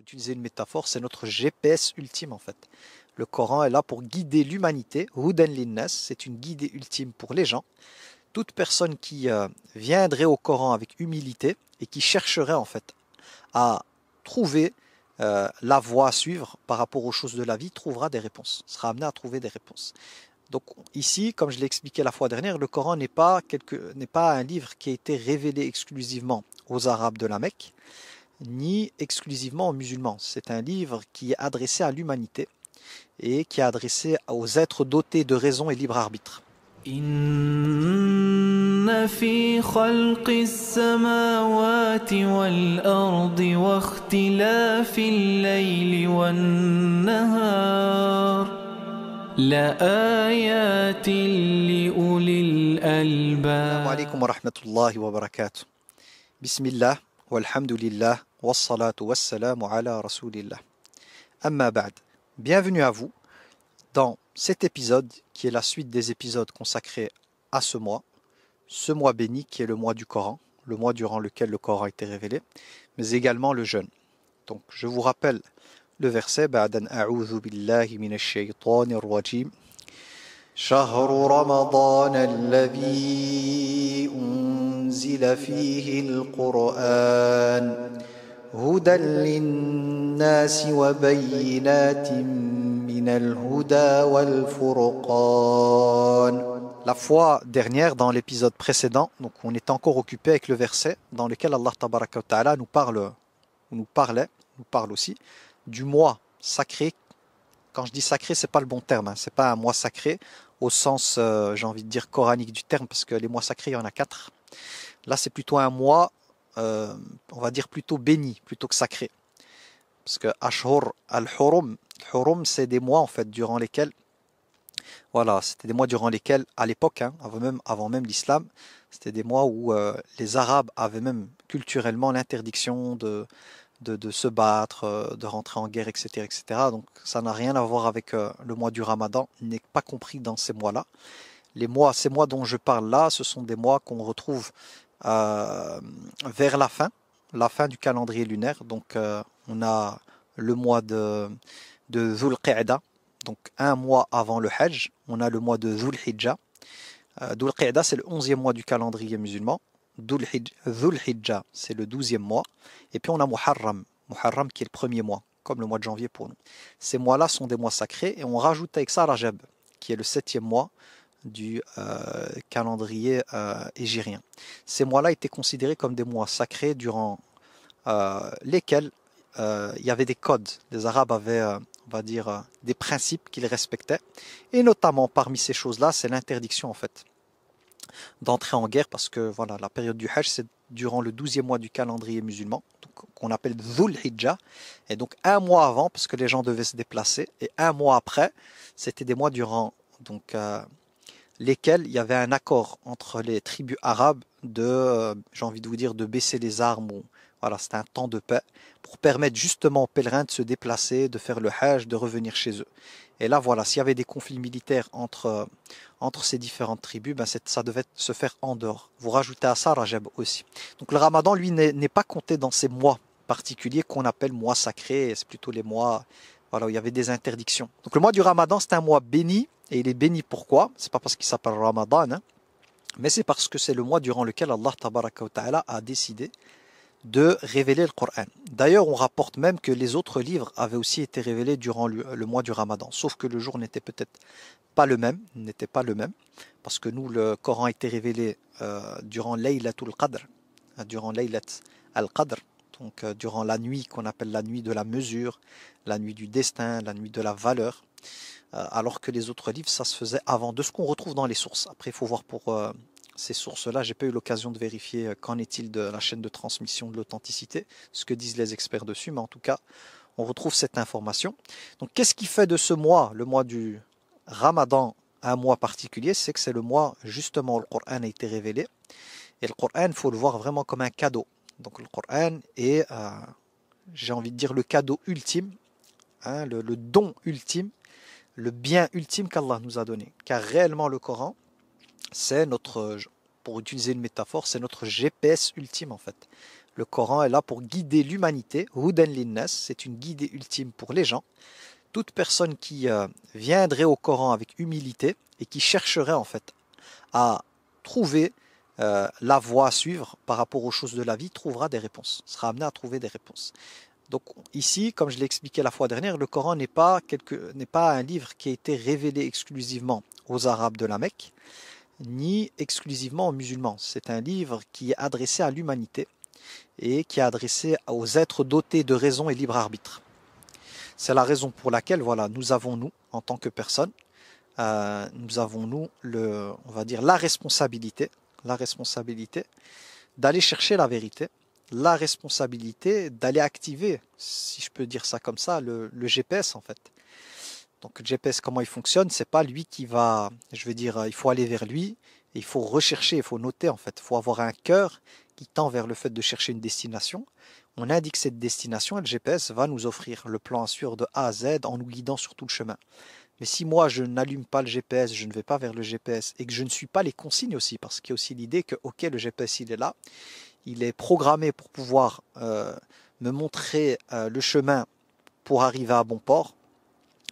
utiliser une métaphore, c'est notre GPS ultime en fait. Le Coran est là pour guider l'humanité. Hudan linnas, c'est une guidée ultime pour les gens. Toute personne qui viendrait au Coran avec humilité et qui chercherait en fait à trouver la voie à suivre par rapport aux choses de la vie, trouvera des réponses, sera amené à trouver des réponses. Donc ici, comme je l'ai expliqué la fois dernière, le Coran n'est pas un livre qui a été révélé exclusivement aux Arabes de la Mecque, ni exclusivement aux musulmans. C'est un livre qui est adressé à l'humanité et qui est adressé aux êtres dotés de raison et libre arbitre. إن في خلق السماوات والأرض واختلاف الليل والنهار لآيات لأولي Assalamu الألباب. alaikum wa rahmatullahi wa barakatuh. Bismillah, walhamdulillah, wassalatu wassalamu ala rasulillah. Amma ba'd. Bienvenue à vous dans cet épisode qui est la suite des épisodes consacrés à ce mois béni qui est le mois du Coran, le mois durant lequel le Coran a été révélé, mais également le jeûne. Donc je vous rappelle le verset ba'dan a'udhu billahi minash shaytanir rajim. شهر رمضان الذي أنزل فيه القرآن هدى للناس وبينات من الهدى والفرقان. La fois dernière, dans l'épisode précédent, donc on était encore occupé avec le verset dans lequel Allah Tabaraka wa Ta'ala nous parle aussi du mois sacré. Quand je dis sacré, c'est pas le bon terme, hein. C'est pas un mois sacré au sens, j'ai envie de dire, coranique du terme, parce que les mois sacrés, il y en a 4. Là, c'est plutôt un mois, on va dire plutôt béni, plutôt que sacré. Parce que Ashhur al-Hurum, c'est des mois en fait durant lesquels, voilà, c'était des mois durant lesquels, à l'époque, hein, avant même l'islam, c'était des mois où les Arabes avaient même culturellement l'interdiction de se battre, de rentrer en guerre, etc., etc. Donc ça n'a rien à voir avec le mois du Ramadan, il n'est pas compris dans ces mois-là. Ces mois dont je parle là, ce sont des mois qu'on retrouve vers la fin du calendrier lunaire. Donc on a le mois de Dhul Qa'da, donc un mois avant le Hajj. On a le mois de Dhul Hijjah. Dhul Qa'da, c'est le 11e mois du calendrier musulman. Dhul Hijjah, c'est le 12e mois. Et puis on a Muharram qui est le premier mois, comme le mois de janvier pour nous. Ces mois-là sont des mois sacrés et on rajoute avec ça Rajab, qui est le 7e mois du calendrier hégirien. Ces mois-là étaient considérés comme des mois sacrés durant lesquels il y avait des codes. Les Arabes avaient, on va dire, des principes qu'ils respectaient. Et notamment parmi ces choses-là, c'est l'interdiction en fait d'entrer en guerre parce que voilà, la période du Hajj, c'est durant le 12e mois du calendrier musulman, qu'on appelle Dhul Hijjah, et donc un mois avant, parce que les gens devaient se déplacer, et un mois après, c'était des mois durant donc, lesquels il y avait un accord entre les tribus arabes de, j'ai envie de vous dire, de baisser les armes, ou voilà, c'était un temps de paix, pour permettre justement aux pèlerins de se déplacer, de faire le Hajj, de revenir chez eux. Et là, voilà, s'il y avait des conflits militaires entre ces différentes tribus, ben ça devait se faire en dehors. Vous rajoutez à ça Rajab aussi. Donc le Ramadan, lui, n'est pas compté dans ces mois particuliers qu'on appelle mois sacrés. C'est plutôt les mois, voilà, où il y avait des interdictions. Donc le mois du Ramadan, c'est un mois béni. Et il est béni pourquoi? C'est pas parce qu'il s'appelle Ramadan, hein, mais c'est parce que c'est le mois durant lequel Allah Tabaraka wa Ta'ala a décidé de révéler le Coran. D'ailleurs, on rapporte même que les autres livres avaient aussi été révélés durant le mois du Ramadan, sauf que le jour n'était peut-être pas le même, parce que nous, le Coran a été révélé durant Laylatul Qadr, durant Laylat al-Qadr, donc durant la nuit qu'on appelle la nuit de la mesure, la nuit du destin, la nuit de la valeur, alors que les autres livres, ça se faisait avant, de ce qu'on retrouve dans les sources. Après, il faut voir pour ces sources-là, j'ai pas eu l'occasion de vérifier qu'en est-il de la chaîne de transmission de l'authenticité, ce que disent les experts dessus, mais en tout cas, on retrouve cette information. Donc, qu'est-ce qui fait de ce mois, le mois du Ramadan, un mois particulier? C'est que c'est le mois, justement, où le Coran a été révélé. Et le Coran, il faut le voir vraiment comme un cadeau. Donc, le Coran est, j'ai envie de dire, le cadeau ultime, hein, le don ultime, le bien ultime qu'Allah nous a donné. Car réellement, le Coran, c'est notre, pour utiliser une métaphore, c'est notre GPS ultime en fait. Le Coran est là pour guider l'humanité. Hudan linnas, c'est une guidée ultime pour les gens. Toute personne qui viendrait au Coran avec humilité et qui chercherait en fait à trouver la voie à suivre par rapport aux choses de la vie, trouvera des réponses, sera amené à trouver des réponses. Donc ici, comme je l'ai expliqué la fois dernière, le Coran n'est pas un livre qui a été révélé exclusivement aux Arabes de la Mecque, ni exclusivement aux musulmans. C'est un livre qui est adressé à l'humanité et qui est adressé aux êtres dotés de raison et libre arbitre. C'est la raison pour laquelle, voilà, nous avons, nous, en tant que personne, nous avons, nous, on va dire, la responsabilité d'aller chercher la vérité, la responsabilité d'aller activer, si je peux dire ça comme ça, le GPS en fait. Donc le GPS, comment il fonctionne? C'est pas lui qui va, je veux dire, il faut aller vers lui, et il faut rechercher, il faut noter en fait. Il faut avoir un cœur qui tend vers le fait de chercher une destination. On indique cette destination et le GPS va nous offrir le plan à suivre de A à Z en nous guidant sur tout le chemin. Mais si moi je n'allume pas le GPS, je ne vais pas vers le GPS et que je ne suis pas les consignes aussi, parce qu'il y a aussi l'idée que ok, le GPS il est là, il est programmé pour pouvoir me montrer le chemin pour arriver à bon port,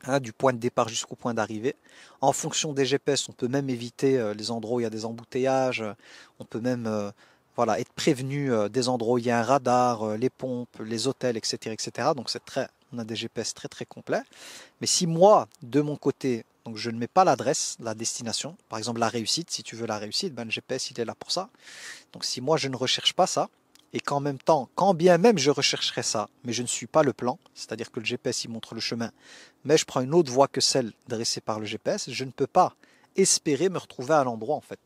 hein, du point de départ jusqu'au point d'arrivée. En fonction des GPS, on peut même éviter les endroits où il y a des embouteillages, on peut même voilà, être prévenu des endroits où il y a un radar, les pompes, les hôtels, etc., etc. Donc on a des GPS très très complets. Mais si moi, de mon côté, donc je ne mets pas l'adresse, la destination, par exemple la réussite, si tu veux la réussite, ben le GPS il est là pour ça. Donc si moi je ne recherche pas ça, et qu'en même temps, quand bien même je rechercherai ça, mais je ne suis pas le plan, c'est-à-dire que le GPS il montre le chemin, mais je prends une autre voie que celle dressée par le GPS, je ne peux pas espérer me retrouver à l'endroit en fait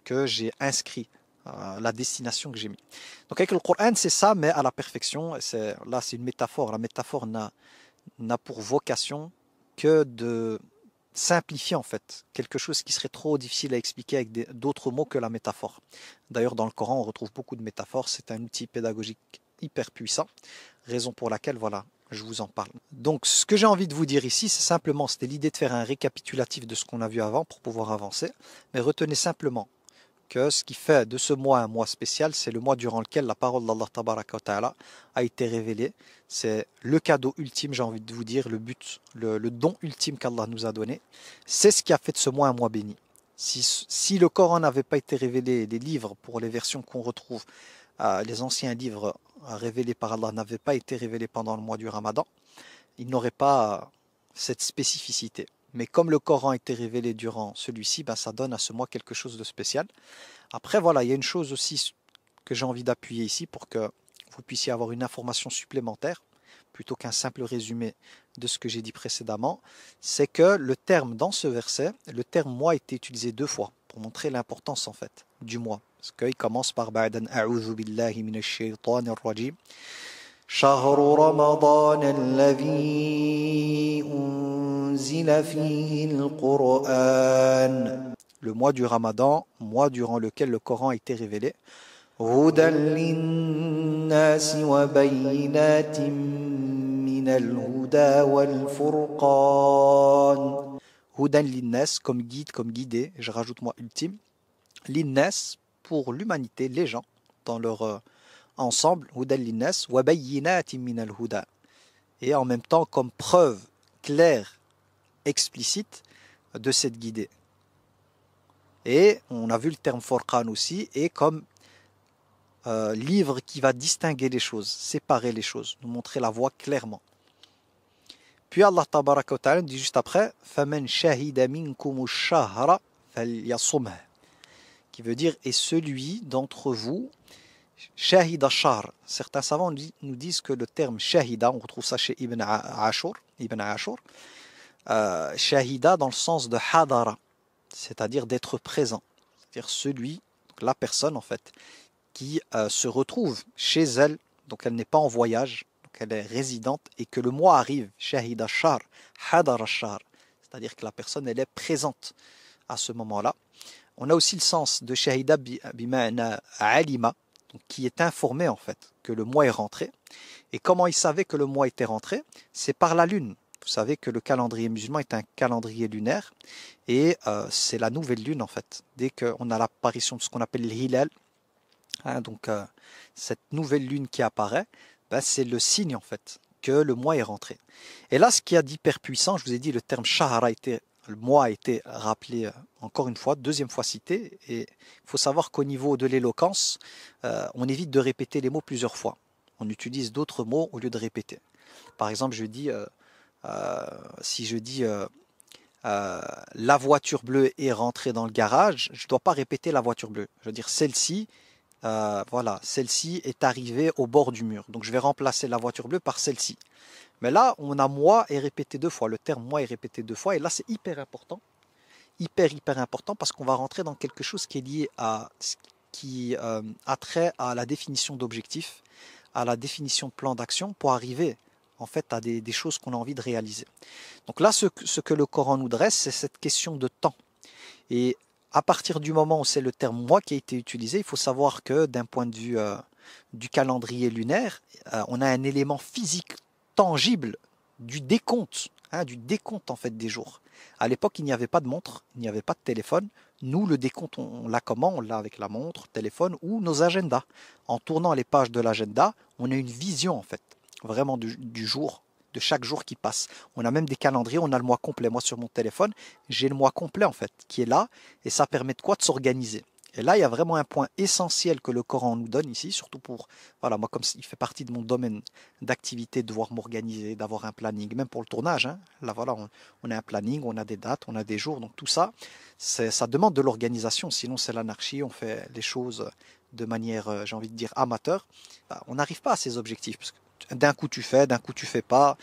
que j'ai inscrit, la destination que j'ai mis. Donc avec le Coran c'est ça, mais à la perfection. Là c'est une métaphore. La métaphore n'a pour vocation que de simplifier en fait quelque chose qui serait trop difficile à expliquer avec d'autres mots que la métaphore. D'ailleurs dans le Coran on retrouve beaucoup de métaphores, c'est un outil pédagogique hyper puissant, raison pour laquelle voilà, je vous en parle. Donc ce que j'ai envie de vous dire ici, c'est simplement, c'était l'idée de faire un récapitulatif de ce qu'on a vu avant pour pouvoir avancer, mais retenez simplement que ce qui fait de ce mois un mois spécial, c'est le mois durant lequel la parole d'Allah Tabaraka wa Ta'ala a été révélée. C'est le cadeau ultime, j'ai envie de vous dire, le but, le don ultime qu'Allah nous a donné. C'est ce qui a fait de ce mois un mois béni. Si le Coran n'avait pas été révélé, les livres pour les versions qu'on retrouve, les anciens livres révélés par Allah n'avaient pas été révélés pendant le mois du Ramadan, il n'aurait pas cette spécificité. Mais comme le Coran a été révélé durant celui-ci, ben ça donne à ce mois quelque chose de spécial. Après, voilà, il y a une chose aussi que j'ai envie d'appuyer ici pour que vous puissiez avoir une information supplémentaire, plutôt qu'un simple résumé de ce que j'ai dit précédemment, c'est que le terme dans ce verset, le terme mois a été utilisé 2 fois pour montrer l'importance en fait du mois. Parce qu'il commence par Ba'dan a'udhu billahi minash shaytanir rajim. شهر رمضان الذي أنزل فيه القرآن. Le mois du Ramadan, mois durant lequel le Coran a été révélé. هدى للناس وبينات من الهدى والفرقان. هدى للناس comme guide, comme guidé, je rajoute moi ultime. Linnas pour l'humanité, les gens, dans leur ensemble, hudan linnas wa bayyinatin min al-huda, et en même temps comme preuve claire, explicite de cette guidée. Et on a vu le terme Furqan aussi, et comme livre qui va distinguer les choses, séparer les choses, nous montrer la voie clairement. Puis Allah Tabaraka wa Ta'ala dit juste après faman shahida minkum ash-shahra falyasumhu, qui veut dire et celui d'entre vous Shahida Shahr. Certains savants nous disent que le terme Shahida, on retrouve ça chez Ibn Ashur, Shahida dans le sens de Hadara, c'est-à-dire d'être présent. C'est-à-dire celui, donc la personne en fait, qui se retrouve chez elle, donc elle n'est pas en voyage, donc elle est résidente, et que le mois arrive, Shahida Shahr, Hadara Shahr, c'est-à-dire que la personne elle est présente à ce moment-là. On a aussi le sens de Shahida bima'na alima, qui est informé en fait que le mois est rentré. Et comment il savait que le mois était rentré? C'est par la lune. Vous savez que le calendrier musulman est un calendrier lunaire, et c'est la nouvelle lune en fait. Dès qu'on a l'apparition de ce qu'on appelle le hilal, hein, donc cette nouvelle lune qui apparaît, ben, c'est le signe en fait que le mois est rentré. Et là, ce qu'il y a d'hyper puissant, je vous ai dit, le terme shahr a été, le mois a été rappelé encore une fois, deuxième fois cité, et il faut savoir qu'au niveau de l'éloquence, on évite de répéter les mots plusieurs fois. On utilise d'autres mots au lieu de répéter. Par exemple, si je dis la voiture bleue est rentrée dans le garage, je ne dois pas répéter la voiture bleue. Je veux dire celle-ci, voilà, celle-ci est arrivée au bord du mur. Donc je vais remplacer la voiture bleue par celle-ci. Mais là, on a moi est répété deux fois. Le terme moi est répété deux fois. Et là, c'est hyper important. Hyper important parce qu'on va rentrer dans quelque chose qui est lié à qui a trait à la définition d'objectifs, à la définition de plan d'action pour arriver en fait à des choses qu'on a envie de réaliser. Donc là, ce que le Coran nous dresse, c'est cette question de temps. Et à partir du moment où c'est le terme mois qui a été utilisé, il faut savoir que d'un point de vue du calendrier lunaire, on a un élément physique tangible du décompte en fait des jours. À l'époque, il n'y avait pas de montre, il n'y avait pas de téléphone. Nous, le décompte, on l'a comment? On l'a avec la montre, téléphone ou nos agendas. En tournant les pages de l'agenda, on a une vision en fait, vraiment du jour, de chaque jour qui passe. On a même des calendriers, on a le mois complet. Moi, sur mon téléphone, j'ai le mois complet en fait, qui est là, et ça permet de quoi? De s'organiser. Et là, il y a vraiment un point essentiel que le Coran nous donne ici, surtout pour, voilà, moi, comme il fait partie de mon domaine d'activité, de devoir m'organiser, d'avoir un planning, même pour le tournage, hein. Là, voilà, on a un planning, on a des dates, on a des jours, donc tout ça, ça demande de l'organisation, sinon c'est l'anarchie, on fait les choses de manière, j'ai envie de dire, amateur. Bah, on n'arrive pas à ces objectifs, parce que d'un coup tu fais pas,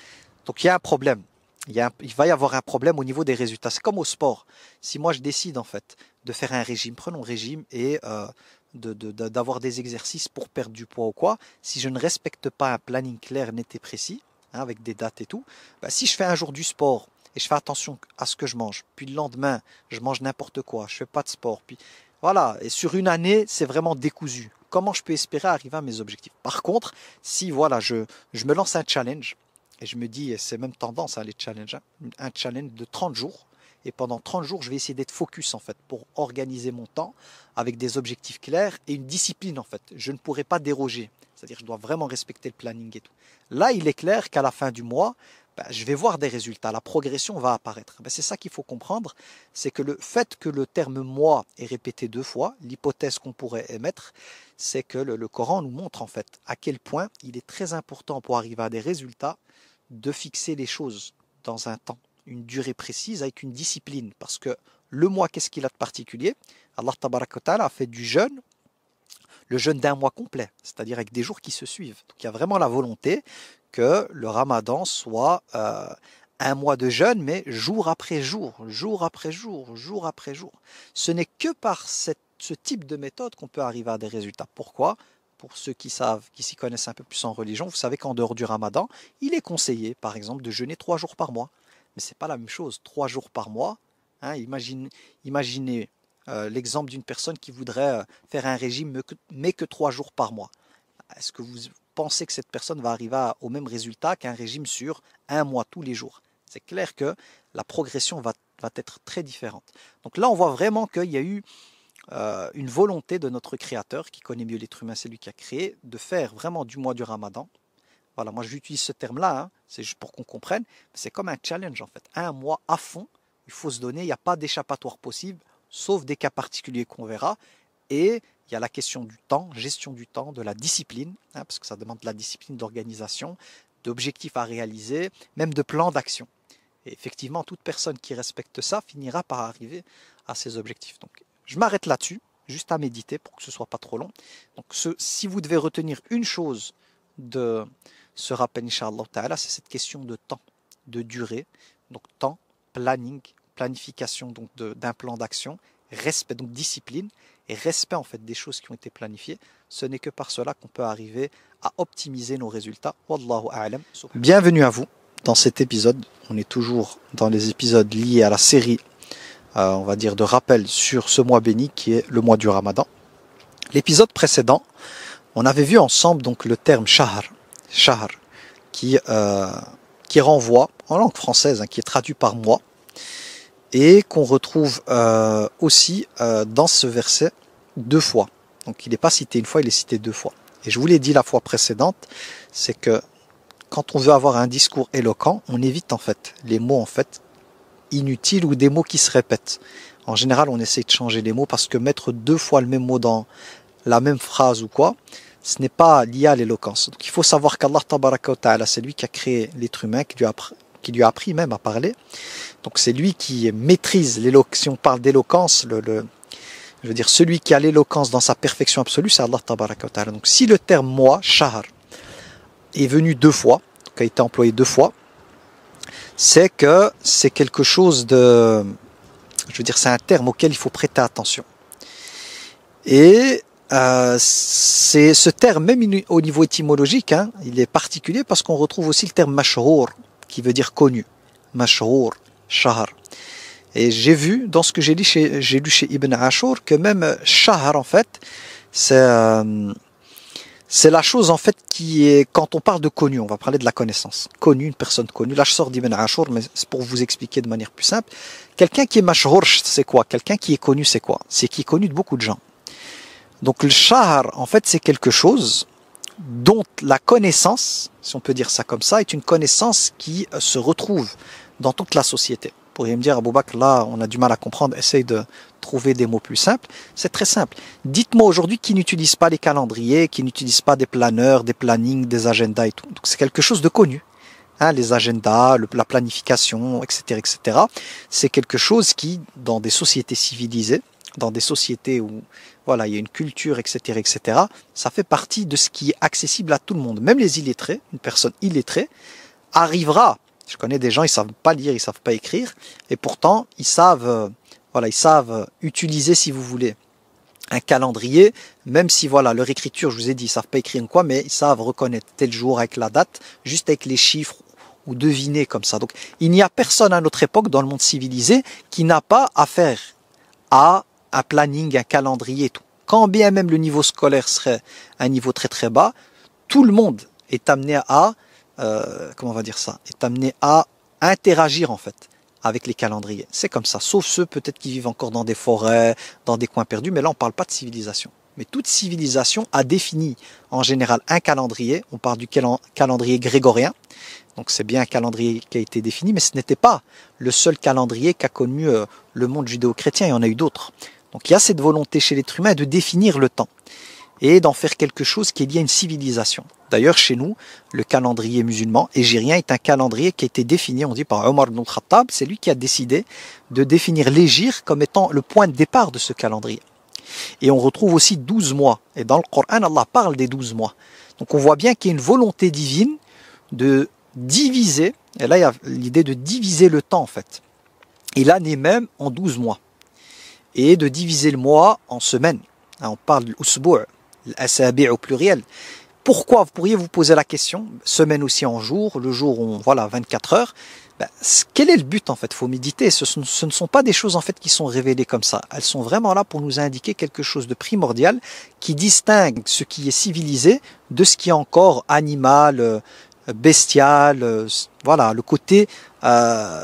donc il y a un problème. Il va y avoir un problème au niveau des résultats. C'est comme au sport. Si moi je décide en fait de faire un régime, prenons régime et d'avoir des exercices pour perdre du poids ou quoi, si je ne respecte pas un planning clair, net et précis, hein, avec des dates et tout, bah, si je fais un jour du sport et je fais attention à ce que je mange, puis le lendemain je mange n'importe quoi, je fais pas de sport, puis voilà, et sur une année c'est vraiment décousu. Comment je peux espérer arriver à mes objectifs? Par contre, si voilà, je me lance un challenge, et je me dis, et c'est même tendance à les challenges, hein, un challenge de 30 jours. Et pendant 30 jours, je vais essayer d'être focus en fait pour organiser mon temps avec des objectifs clairs et une discipline en fait. Je ne pourrai pas déroger. C'est-à-dire que je dois vraiment respecter le planning et tout. Là, il est clair qu'à la fin du mois, ben, je vais voir des résultats. La progression va apparaître. Ben, c'est ça qu'il faut comprendre. C'est que le fait que le terme mois est répété deux fois, l'hypothèse qu'on pourrait émettre, c'est que le Coran nous montre en fait à quel point il est très important pour arriver à des résultats de fixer les choses dans un temps, une durée précise avec une discipline. Parce que le mois, qu'est-ce qu'il a de particulier? Allah Tabaraka wa Ta'ala a fait du jeûne, le jeûne d'un mois complet, c'est-à-dire avec des jours qui se suivent. Donc il y a vraiment la volonté que le Ramadan soit un mois de jeûne, mais jour après jour, jour après jour, jour après jour. Ce n'est que par ce type de méthode qu'on peut arriver à des résultats. Pourquoi? Pour ceux qui savent, qui s'y connaissent un peu plus en religion, vous savez qu'en dehors du Ramadan, il est conseillé, par exemple, de jeûner 3 jours par mois. Mais ce n'est pas la même chose. 3 jours par mois, hein, imaginez l'exemple d'une personne qui voudrait faire un régime, mais que 3 jours par mois. Est-ce que vous pensez que cette personne va arriver au même résultat qu'un régime sur un mois, tous les jours? C'est clair que la progression va être très différente. Donc là, on voit vraiment qu'il y a eu une volonté de notre créateur, qui connaît mieux l'être humain, c'est lui qui a créé, de faire vraiment du mois du Ramadan. Voilà, moi j'utilise ce terme-là, hein, c'est juste pour qu'on comprenne. C'est comme un challenge en fait, un mois à fond, il faut se donner, il n'y a pas d'échappatoire possible, sauf des cas particuliers qu'on verra. Et il y a la question du temps, gestion du temps, de la discipline, hein, parce que ça demande de la discipline d'organisation, d'objectifs à réaliser, même de plans d'action. Et effectivement, toute personne qui respecte ça finira par arriver à ses objectifs. Donc, je m'arrête là-dessus, juste à méditer pour que ce ne soit pas trop long. Donc, si vous devez retenir une chose de ce rappel, Inch'Allah Ta'ala, c'est cette question de temps, de durée. Donc, temps, planning, planification donc d'un plan d'action, respect, donc discipline, et respect en fait des choses qui ont été planifiées. Ce n'est que par cela qu'on peut arriver à optimiser nos résultats. Wallahu a'lam. Bienvenue à vous dans cet épisode. On est toujours dans les épisodes liés à la série on va dire de rappel sur ce mois béni qui est le mois du Ramadan. L'épisode précédent, on avait vu ensemble donc le terme shahr qui renvoie en langue française, hein, qui est traduit par mois, et qu'on retrouve aussi dans ce verset deux fois. Donc il n'est pas cité une fois, il est cité deux fois. Et je vous l'ai dit la fois précédente, c'est que quand on veut avoir un discours éloquent, on évite en fait les mots en fait inutiles ou des mots qui se répètent. En général, on essaie de changer les mots parce que mettre deux fois le même mot dans la même phrase ou quoi, ce n'est pas lié à l'éloquence. Donc il faut savoir qu'Allah Tabaraka wa Ta'ala, c'est lui qui a créé l'être humain, qui lui a appris même à parler. Donc c'est lui qui maîtrise l'éloquence. Si on parle d'éloquence, je veux dire, celui qui a l'éloquence dans sa perfection absolue, c'est Allah Tabaraka wa Ta'ala. Donc si le terme moi, shahr, est venu deux fois, donc a été employé deux fois, c'est que c'est quelque chose de... Je veux dire, c'est un terme auquel il faut prêter attention. Et c'est ce terme, même au niveau étymologique, hein, il est particulier parce qu'on retrouve aussi le terme mashhour, qui veut dire connu. Mashhour, shahr. Et j'ai vu, dans ce que j'ai lu chez Ibn Ashur, que même shahr, en fait, c'est la chose, en fait, qui est, quand on parle de connu, on va parler de la connaissance. Connu, une personne connue. Là, je sors d'Ibn Ashur, mais c'est pour vous expliquer de manière plus simple. Quelqu'un qui est mashhour, c'est quoi? Quelqu'un qui est connu, c'est quoi? C'est qui est connu de beaucoup de gens. Donc le shahr, en fait, c'est quelque chose dont la connaissance, si on peut dire ça comme ça, est une connaissance qui se retrouve dans toute la société. Vous pourriez me dire, Abou Bakr, là, on a du mal à comprendre, essaye de trouver des mots plus simples. C'est très simple. Dites-moi aujourd'hui qui n'utilise pas les calendriers, qui n'utilise pas des planeurs, des plannings, des agendas et tout. Donc c'est quelque chose de connu. Hein, les agendas, la planification, etc., etc. C'est quelque chose qui, dans des sociétés civilisées, dans des sociétés où voilà, il y a une culture, etc., etc., ça fait partie de ce qui est accessible à tout le monde. Même les illettrés, une personne illettrée, arrivera. Je connais des gens, ils savent pas lire, ils savent pas écrire, et pourtant, ils savent utiliser, si vous voulez, un calendrier, même si, voilà, leur écriture, je vous ai dit, ils savent pas écrire quoi, mais ils savent reconnaître tel jour avec la date, juste avec les chiffres, ou deviner comme ça. Donc, il n'y a personne à notre époque, dans le monde civilisé, qui n'a pas affaire à un planning, un calendrier et tout. Quand bien même le niveau scolaire serait un niveau très très bas, tout le monde est amené à, comment on va dire ça, est amené à interagir en fait avec les calendriers. C'est comme ça, sauf ceux peut-être qui vivent encore dans des forêts, dans des coins perdus, mais là on ne parle pas de civilisation. Mais toute civilisation a défini en général un calendrier, on parle du calendrier grégorien, donc c'est bien un calendrier qui a été défini, mais ce n'était pas le seul calendrier qu'a connu le monde judéo-chrétien, il y en a eu d'autres. Donc il y a cette volonté chez l'être humain de définir le temps et d'en faire quelque chose qui est lié à une civilisation. D'ailleurs, chez nous, le calendrier musulman égérien est un calendrier qui a été défini, on dit par Omar ibn al-Khattab, c'est lui qui a décidé de définir l'hégire comme étant le point de départ de ce calendrier. Et on retrouve aussi 12 mois. Et dans le Coran, Allah parle des 12 mois. Donc on voit bien qu'il y a une volonté divine de diviser, et là il y a l'idée de diviser le temps en fait, et l'année même en 12 mois. Et de diviser le mois en semaines. On parle de l'usbu', l'asabi' au pluriel. Pourquoi? Vous pourriez vous poser la question, semaine aussi en jour, le jour on, voilà, 24 heures. Quel est le but en fait? Il faut méditer. Ce ne sont pas des choses en fait qui sont révélées comme ça. Elles sont vraiment là pour nous indiquer quelque chose de primordial qui distingue ce qui est civilisé de ce qui est encore animal, bestial, voilà, le côté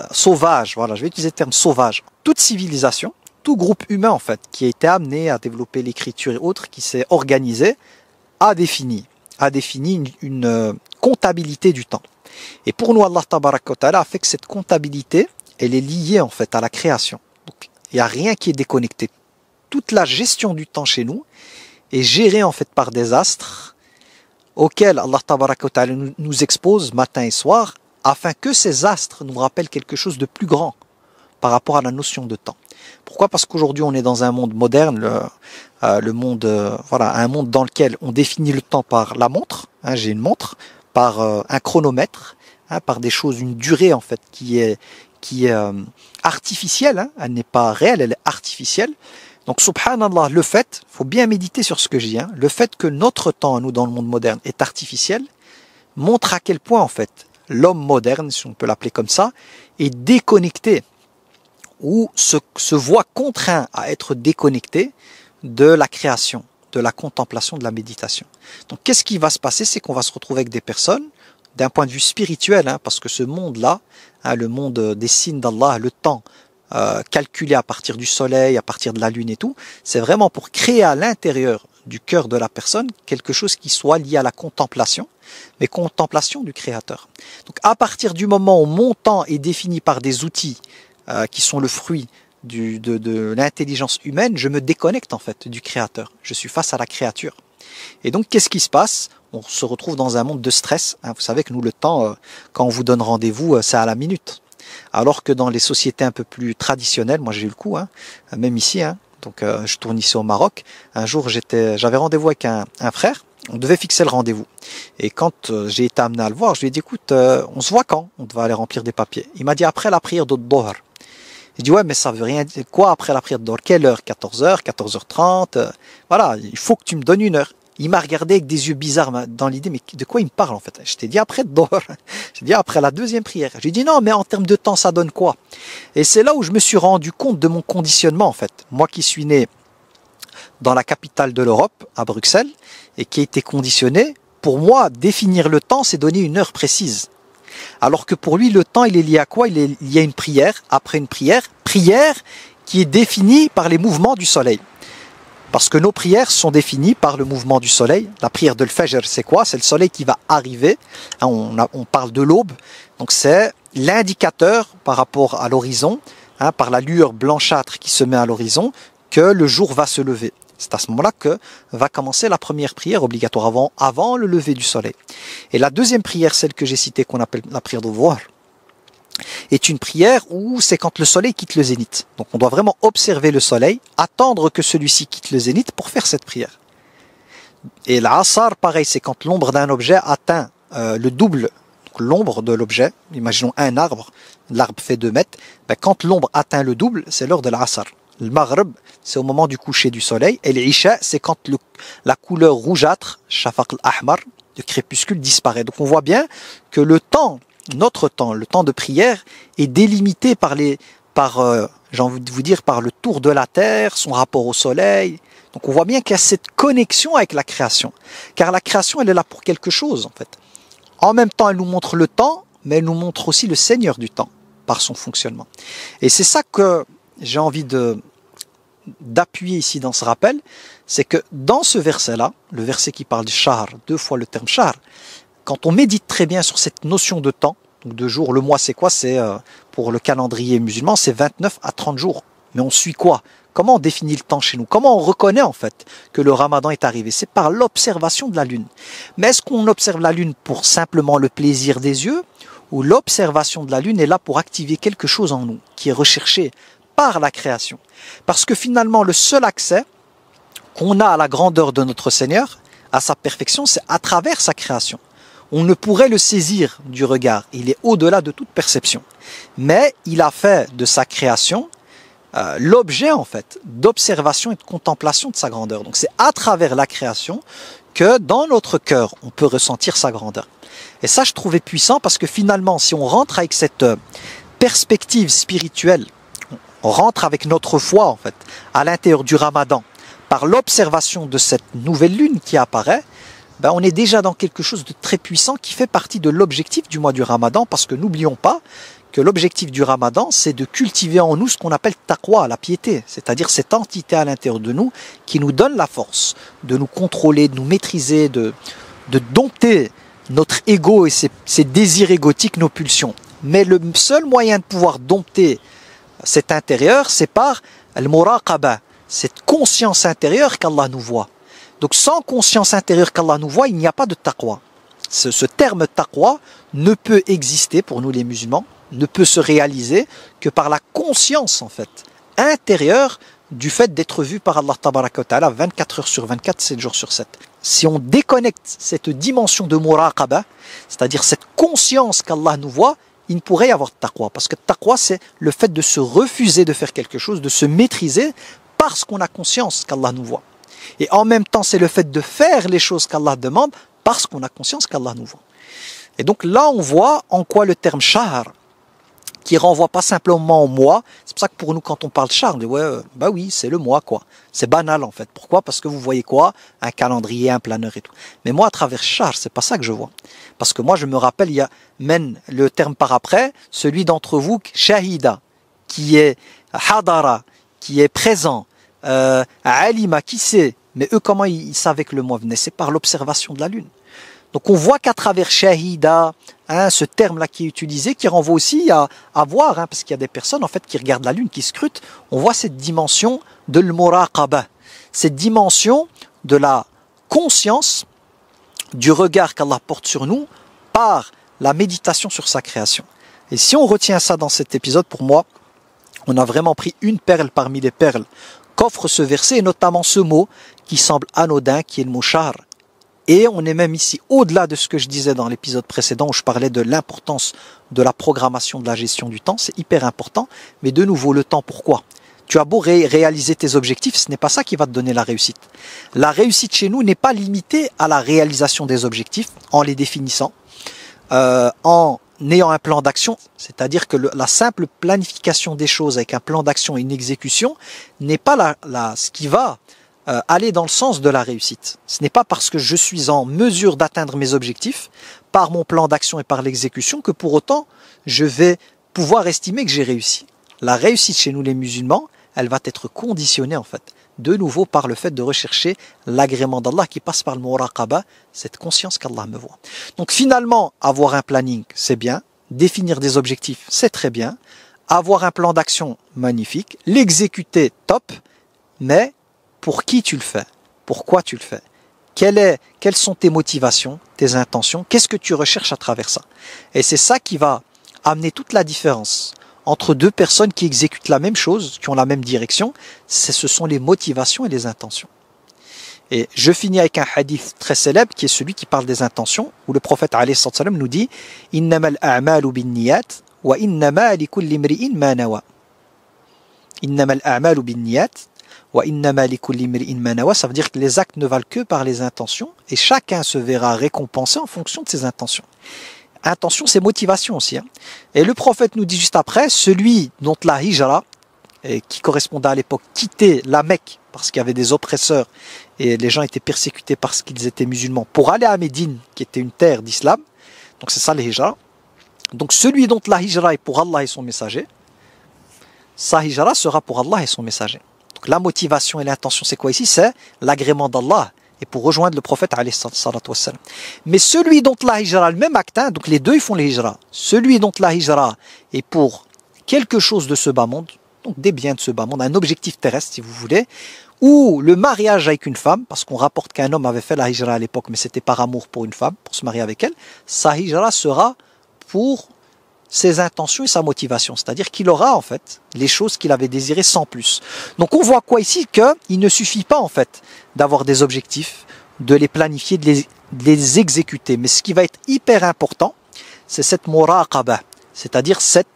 sauvage. Voilà, je vais utiliser le terme sauvage. Toute civilisation, tout groupe humain en fait qui a été amené à développer l'écriture et autres, qui s'est organisé, a défini une comptabilité du temps. Et pour nous, Allah Tabaraka wa Ta'ala a fait que cette comptabilité, elle est liée en fait à la création. Donc, il n'y a rien qui est déconnecté. Toute la gestion du temps chez nous est gérée en fait par des astres auxquels Allah Tabaraka wa Ta'ala nous expose matin et soir, afin que ces astres nous rappellent quelque chose de plus grand par rapport à la notion de temps. Pourquoi? Parce qu'aujourd'hui on est dans un monde moderne, le monde, voilà, un monde dans lequel on définit le temps par la montre. Hein, j'ai une montre, par un chronomètre, hein, par des choses, une durée en fait qui est artificielle. Hein, elle n'est pas réelle, elle est artificielle. Donc subhanallah, le fait, faut bien méditer sur ce que je dis. Hein, le fait que notre temps, nous dans le monde moderne, est artificiel, montre à quel point en fait l'homme moderne, si on peut l'appeler comme ça, est déconnecté ou se voit contraint à être déconnecté de la création, de la contemplation, de la méditation. Donc qu'est-ce qui va se passer? C'est qu'on va se retrouver avec des personnes, d'un point de vue spirituel, hein, parce que ce monde-là, hein, le monde des signes d'Allah, le temps calculé à partir du soleil, à partir de la lune et tout, c'est vraiment pour créer à l'intérieur du cœur de la personne quelque chose qui soit lié à la contemplation, mais contemplation du Créateur. Donc à partir du moment où mon temps est défini par des outils qui sont le fruit de l'intelligence humaine, je me déconnecte en fait du Créateur. Je suis face à la créature. Et donc qu'est-ce qui se passe? On se retrouve dans un monde de stress. Vous savez que nous, le temps, quand on vous donne rendez-vous, c'est à la minute. Alors que dans les sociétés un peu plus traditionnelles, moi j'ai eu le coup, même ici, donc je tourne ici au Maroc. Un jour j'avais rendez-vous avec un frère, on devait fixer le rendez-vous. Et quand j'ai été amené à le voir, je lui ai dit écoute, on se voit quand? On devait aller remplir des papiers. Il m'a dit après la prière de Dhuhr. J'ai dit ouais mais ça veut rien dire. Quoi après la prière de Dhuhr? Quelle heure? 14h, 14h30 voilà, il faut que tu me donnes une heure. Il m'a regardé avec des yeux bizarres dans l'idée, mais de quoi il me parle en fait? Je t'ai dit après Dhuhr, j'ai dit après la deuxième prière. J'ai dit non, mais en termes de temps, ça donne quoi? Et c'est là où je me suis rendu compte de mon conditionnement en fait. Moi qui suis né dans la capitale de l'Europe, à Bruxelles, et qui a été conditionné, pour moi, définir le temps, c'est donner une heure précise. Alors que pour lui, le temps, il est lié à quoi? Il est lié à une prière, après une prière qui est définie par les mouvements du soleil. Parce que nos prières sont définies par le mouvement du soleil. La prière de l'Fajr, c'est quoi? C'est le soleil qui va arriver. On parle de l'aube. Donc c'est l'indicateur par rapport à l'horizon, par la lueur blanchâtre qui se met à l'horizon, que le jour va se lever. C'est à ce moment-là que va commencer la première prière obligatoire avant le lever du soleil. Et la deuxième prière, celle que j'ai citée, qu'on appelle la prière de Dhuhr, est une prière où c'est quand le soleil quitte le zénith. Donc on doit vraiment observer le soleil, attendre que celui-ci quitte le zénith pour faire cette prière. Et l'Asr, pareil, c'est quand l'ombre d'un objet atteint le double, l'ombre de l'objet. Imaginons un arbre, l'arbre fait 2 mètres. Quand l'ombre atteint le double, c'est l'heure de l'Asr. Le Maghrib, c'est au moment du coucher du soleil. Et l'Isha, c'est quand la couleur rougeâtre, Shafaq al-Ahmar, le crépuscule disparaît. Donc on voit bien que le temps, notre temps, le temps de prière, est délimité par j'ai envie de vous dire, par le tour de la terre, son rapport au soleil. Donc on voit bien qu'il y a cette connexion avec la création. Car la création, elle est là pour quelque chose, en fait. En même temps, elle nous montre le temps, mais elle nous montre aussi le Seigneur du temps, par son fonctionnement. Et c'est ça que j'ai envie d'appuyer ici dans ce rappel, c'est que dans ce verset-là, le verset qui parle du shahr, 2 fois le terme shahr, quand on médite très bien sur cette notion de temps, donc de jours, le mois c'est quoi? C'est pour le calendrier musulman, c'est 29 à 30 jours. Mais on suit quoi? Comment on définit le temps chez nous? Comment on reconnaît en fait que le ramadan est arrivé? C'est par l'observation de la lune. Mais est-ce qu'on observe la lune pour simplement le plaisir des yeux? Ou l'observation de la lune est là pour activer quelque chose en nous, qui est recherché par la création? Parce que finalement, le seul accès qu'on a à la grandeur de notre Seigneur, à sa perfection, c'est à travers sa création. On ne pourrait le saisir du regard. Il est au-delà de toute perception. Mais il a fait de sa création l'objet en fait d'observation et de contemplation de sa grandeur. Donc c'est à travers la création que dans notre cœur, on peut ressentir sa grandeur. Et ça, je trouvais puissant parce que finalement, si on rentre avec cette perspective spirituelle, on rentre avec notre foi en fait à l'intérieur du Ramadan, par l'observation de cette nouvelle lune qui apparaît, on est déjà dans quelque chose de très puissant qui fait partie de l'objectif du mois du Ramadan, parce que n'oublions pas que l'objectif du Ramadan, c'est de cultiver en nous ce qu'on appelle taqwa, la piété, c'est-à-dire cette entité à l'intérieur de nous qui nous donne la force de nous contrôler, de nous maîtriser, de dompter notre ego et ses désirs égotiques, nos pulsions. Mais le seul moyen de pouvoir dompter cet intérieur, c'est par al-muraqaba, cette conscience intérieure qu'Allah nous voit. Donc sans conscience intérieure qu'Allah nous voit, il n'y a pas de taqwa. Ce terme taqwa ne peut exister pour nous les musulmans, ne peut se réaliser que par la conscience en fait intérieure du fait d'être vu par Allah tabaraka wa ta'ala 24 heures sur 24, 7 jours sur 7. Si on déconnecte cette dimension de muraqaba, c'est-à-dire cette conscience qu'Allah nous voit, il ne pourrait y avoir de taqwa. Parce que taqwa, c'est le fait de se refuser de faire quelque chose, de se maîtriser parce qu'on a conscience qu'Allah nous voit. Et en même temps, c'est le fait de faire les choses qu'Allah demande parce qu'on a conscience qu'Allah nous voit. Et donc là, on voit en quoi le terme shahr, qui renvoie pas simplement au mois, c'est pour ça que pour nous, quand on parle shahr, on dit ouais, bah oui, c'est le mois quoi. C'est banal en fait. Pourquoi? Parce que vous voyez quoi? Un calendrier, un planeur et tout. Mais moi, à travers shahr, c'est pas ça que je vois. Parce que moi, je me rappelle, il y a men, le terme par après, celui d'entre vous, shahida, qui est hadara, qui est présent, alima, qui sait, Mais eux, comment ils savaient que le mois venait? C'est par l'observation de la lune. Donc on voit qu'à travers shahida, hein, ce terme-là qui est utilisé, qui renvoie aussi à voir, hein, parce qu'il y a des personnes en fait qui regardent la lune, qui scrutent, on voit cette dimension de l'muraqaba, cette dimension de la conscience du regard qu'Allah porte sur nous par la méditation sur sa création. Et si on retient ça dans cet épisode, pour moi, on a vraiment pris une perle parmi les perles qu'offre ce verset, et notamment ce mot qui semble anodin, qui est le mot shahr. Et on est même ici au-delà de ce que je disais dans l'épisode précédent où je parlais de l'importance de la programmation de la gestion du temps. C'est hyper important. Mais de nouveau, le temps, pourquoi? Tu as beau réaliser tes objectifs, ce n'est pas ça qui va te donner la réussite. La réussite chez nous n'est pas limitée à la réalisation des objectifs en les définissant, en ayant un plan d'action, c'est-à-dire que la simple planification des choses avec un plan d'action et une exécution n'est pas ce qui va aller dans le sens de la réussite. Ce n'est pas parce que je suis en mesure d'atteindre mes objectifs par mon plan d'action et par l'exécution que pour autant je vais pouvoir estimer que j'ai réussi. La réussite chez nous les musulmans, elle va être conditionnée en fait, de nouveau par le fait de rechercher l'agrément d'Allah qui passe par le muraqaba, cette conscience qu'Allah me voit. Donc finalement, avoir un planning, c'est bien, définir des objectifs, c'est très bien, avoir un plan d'action, magnifique, l'exécuter, top, mais pour qui tu le fais? Pourquoi tu le fais? Quelles sont tes motivations, tes intentions? Qu'est-ce que tu recherches à travers ça? Et c'est ça qui va amener toute la différence entre deux personnes qui exécutent la même chose, qui ont la même direction. Ce sont les motivations et les intentions. Et je finis avec un hadith très célèbre qui est celui qui parle des intentions, où le prophète alayhi salam nous dit « Innamal a'malu binniyat wa innama likulli imri'in ma nawa » Innamal a'malu binniyat ça veut dire que les actes ne valent que par les intentions et chacun se verra récompensé en fonction de ses intentions. Intention, c'est motivation aussi. Hein. Et le prophète nous dit juste après, celui dont la hijra, qui correspondait à l'époque, quittait la Mecque parce qu'il y avait des oppresseurs et les gens étaient persécutés parce qu'ils étaient musulmans, pour aller à Médine, qui était une terre d'islam. Donc c'est ça le hijra. Donc celui dont la hijra est pour Allah et son messager, sa hijra sera pour Allah et son messager. Donc la motivation et l'intention, c'est quoi ici? C'est l'agrément d'Allah et pour rejoindre le prophète alayhi salatu wassalam. Mais celui dont la hijra, le même acte, hein, donc les deux ils font les hijra, celui dont la hijra est pour quelque chose de ce bas monde, donc des biens de ce bas monde, un objectif terrestre si vous voulez, ou le mariage avec une femme, parce qu'on rapporte qu'un homme avait fait la hijra à l'époque, mais c'était par amour pour une femme, pour se marier avec elle, sa hijra sera pour ses intentions et sa motivation, c'est-à-dire qu'il aura en fait les choses qu'il avait désirées sans plus. Donc on voit quoi ici? Qu'il ne suffit pas en fait d'avoir des objectifs, de les planifier, de les exécuter, mais ce qui va être hyper important, c'est cette muraqaba, c'est-à-dire cette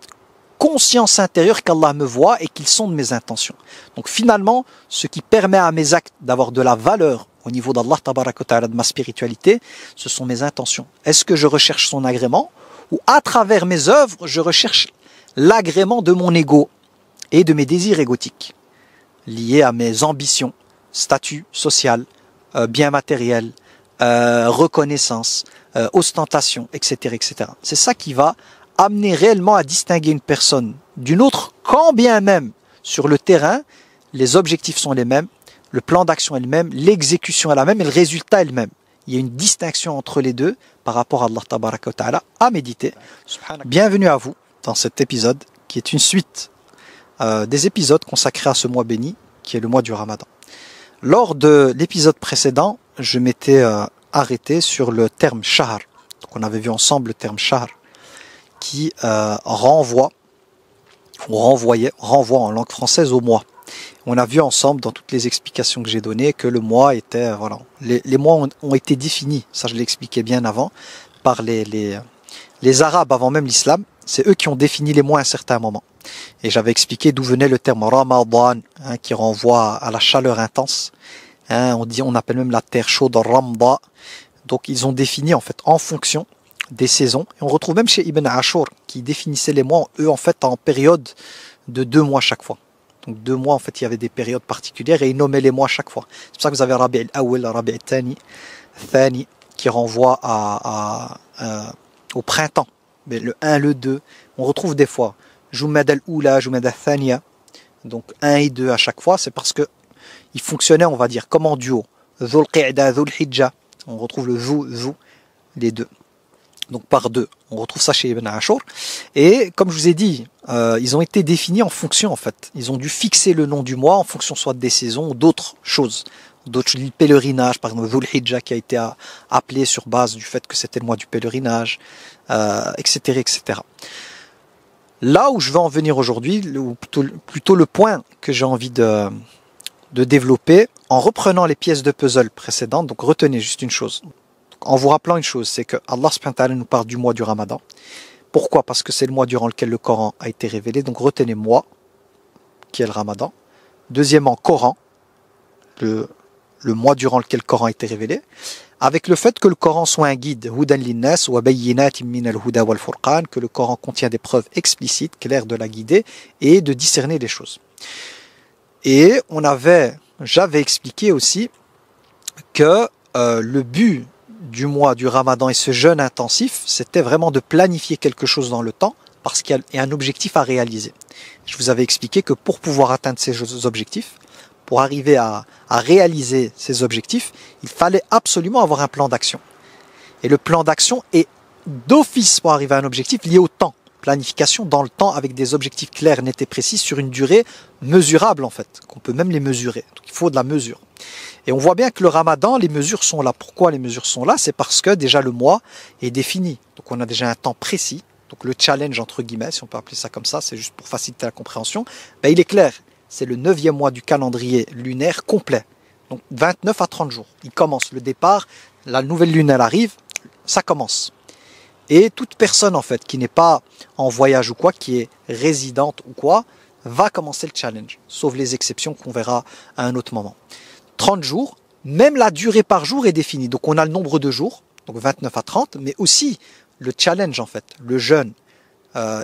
conscience intérieure qu'Allah me voit et qu'ils sont de mes intentions. Donc finalement, ce qui permet à mes actes d'avoir de la valeur au niveau d'Allah, tabaraka wa ta'ala, de ma spiritualité, ce sont mes intentions. Est-ce que je recherche son agrément? Ou à travers mes œuvres, je recherche l'agrément de mon ego et de mes désirs égotiques, liés à mes ambitions, statut social, bien matériel, reconnaissance, ostentation, etc., etc. C'est ça qui va amener réellement à distinguer une personne d'une autre, quand bien même sur le terrain, les objectifs sont les mêmes, le plan d'action est le même, l'exécution est la même et le résultat est le même. Il y a une distinction entre les deux par rapport à Allah tabaraka wa ta'ala à méditer. Bienvenue à vous dans cet épisode qui est une suite des épisodes consacrés à ce mois béni qui est le mois du Ramadan. Lors de l'épisode précédent, je m'étais arrêté sur le terme shahr. Donc on avait vu ensemble le terme shahr qui renvoie en langue française au mois. On a vu ensemble dans toutes les explications que j'ai données que le mois était, voilà, les mois ont été définis, ça je l'expliquais bien avant, par les Arabes avant même l'islam, c'est eux qui ont défini les mois à un certain moment. Et j'avais expliqué d'où venait le terme Ramadan, hein, qui renvoie à la chaleur intense. Hein, on appelle même la terre chaude Ramda. Donc ils ont défini en fait en fonction des saisons. Et on retrouve même chez Ibn Ashur qui définissait les mois, eux en fait en période de 2 mois chaque fois. Donc 2 mois, en fait, il y avait des périodes particulières et ils nommaient les mois à chaque fois. C'est pour ça que vous avez Rabi' al-Awwal, Rabi' al-Thani, Thani, qui renvoie au printemps. Mais le 1, le 2, on retrouve des fois Jumad al-Oula, Jumad al-Thaniya, donc 1 et 2 à chaque fois. C'est parce que il fonctionnait, on va dire, comme en duo. Dhul Qi'da, Dhul Hijja. On retrouve le Zu, les deux. Donc par deux. On retrouve ça chez Ibn Ashur. Et comme je vous ai dit, ils ont été définis en fonction, en fait. Ils ont dû fixer le nom du mois en fonction soit des saisons ou d'autres choses. D'autres pèlerinages, par exemple Dhul Hijja qui a été appelé sur base du fait que c'était le mois du pèlerinage, etc., etc. Là où je veux en venir aujourd'hui, ou plutôt le point que j'ai envie de développer, en reprenant les pièces de puzzle précédentes, donc retenez juste une chose. En vous rappelant une chose, c'est que Allah subhanahu wa ta'ala nous parle du mois du Ramadan. Pourquoi? Parce que c'est le mois durant lequel le Coran a été révélé. Donc retenez mois, qui est le Ramadan. Deuxièmement, Coran, le mois durant lequel le Coran a été révélé. Avec le fait que le Coran soit un guide, Hudan linnas wa bayyinatin min al-huda wal furqan, que le Coran contient des preuves explicites, claires de la guider et de discerner les choses. Et j'avais expliqué aussi que le but du mois du Ramadan et ce jeûne intensif, c'était vraiment de planifier quelque chose dans le temps parce qu'il y a un objectif à réaliser. Je vous avais expliqué que pour pouvoir atteindre ces objectifs, pour arriver à réaliser ces objectifs, il fallait absolument avoir un plan d'action. Et le plan d'action est d'office pour arriver à un objectif lié au temps. Planification dans le temps avec des objectifs clairs, nets et précis sur une durée mesurable en fait, qu'on peut même les mesurer. Donc il faut de la mesure. Et on voit bien que le Ramadan, les mesures sont là. Pourquoi les mesures sont là? C'est parce que déjà le mois est défini. Donc on a déjà un temps précis. Donc le challenge entre guillemets, si on peut appeler ça comme ça, c'est juste pour faciliter la compréhension. Ben, il est clair, c'est le 9e mois du calendrier lunaire complet. Donc 29 à 30 jours. Il commence le départ, la nouvelle lune elle arrive, ça commence. Et toute personne en fait qui n'est pas en voyage ou quoi, qui est résidente ou quoi, va commencer le challenge. Sauf les exceptions qu'on verra à un autre moment. 30 jours, même la durée par jour est définie. Donc on a le nombre de jours, donc 29 à 30, mais aussi le challenge en fait, le jeûne.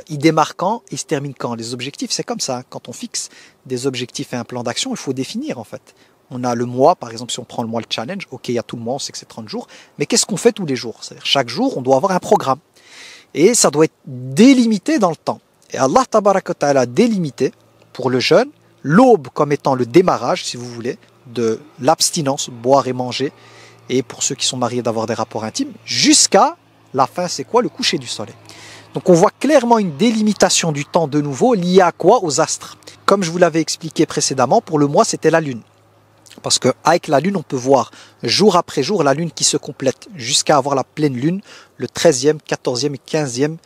Il démarre quand, il se termine quand. Les objectifs, c'est comme ça. Quand on fixe des objectifs et un plan d'action, il faut définir en fait. On a le mois, par exemple, si on prend le mois, le challenge, ok, il y a tout le mois, on sait que c'est 30 jours, mais qu'est-ce qu'on fait tous les jours? C'est-à-dire chaque jour, on doit avoir un programme. Et ça doit être délimité dans le temps. Et Allah Tabaraka wa Ta'ala a délimité pour le jeûne l'aube comme étant le démarrage, si vous voulez, de l'abstinence, boire et manger, et pour ceux qui sont mariés d'avoir des rapports intimes, jusqu'à la fin, c'est quoi? Le coucher du soleil. Donc on voit clairement une délimitation du temps de nouveau liée à quoi? Aux astres. Comme je vous l'avais expliqué précédemment, pour le mois, c'était la lune. Parce qu'avec la lune, on peut voir jour après jour la lune qui se complète jusqu'à avoir la pleine lune, le 13e, 14e et 15e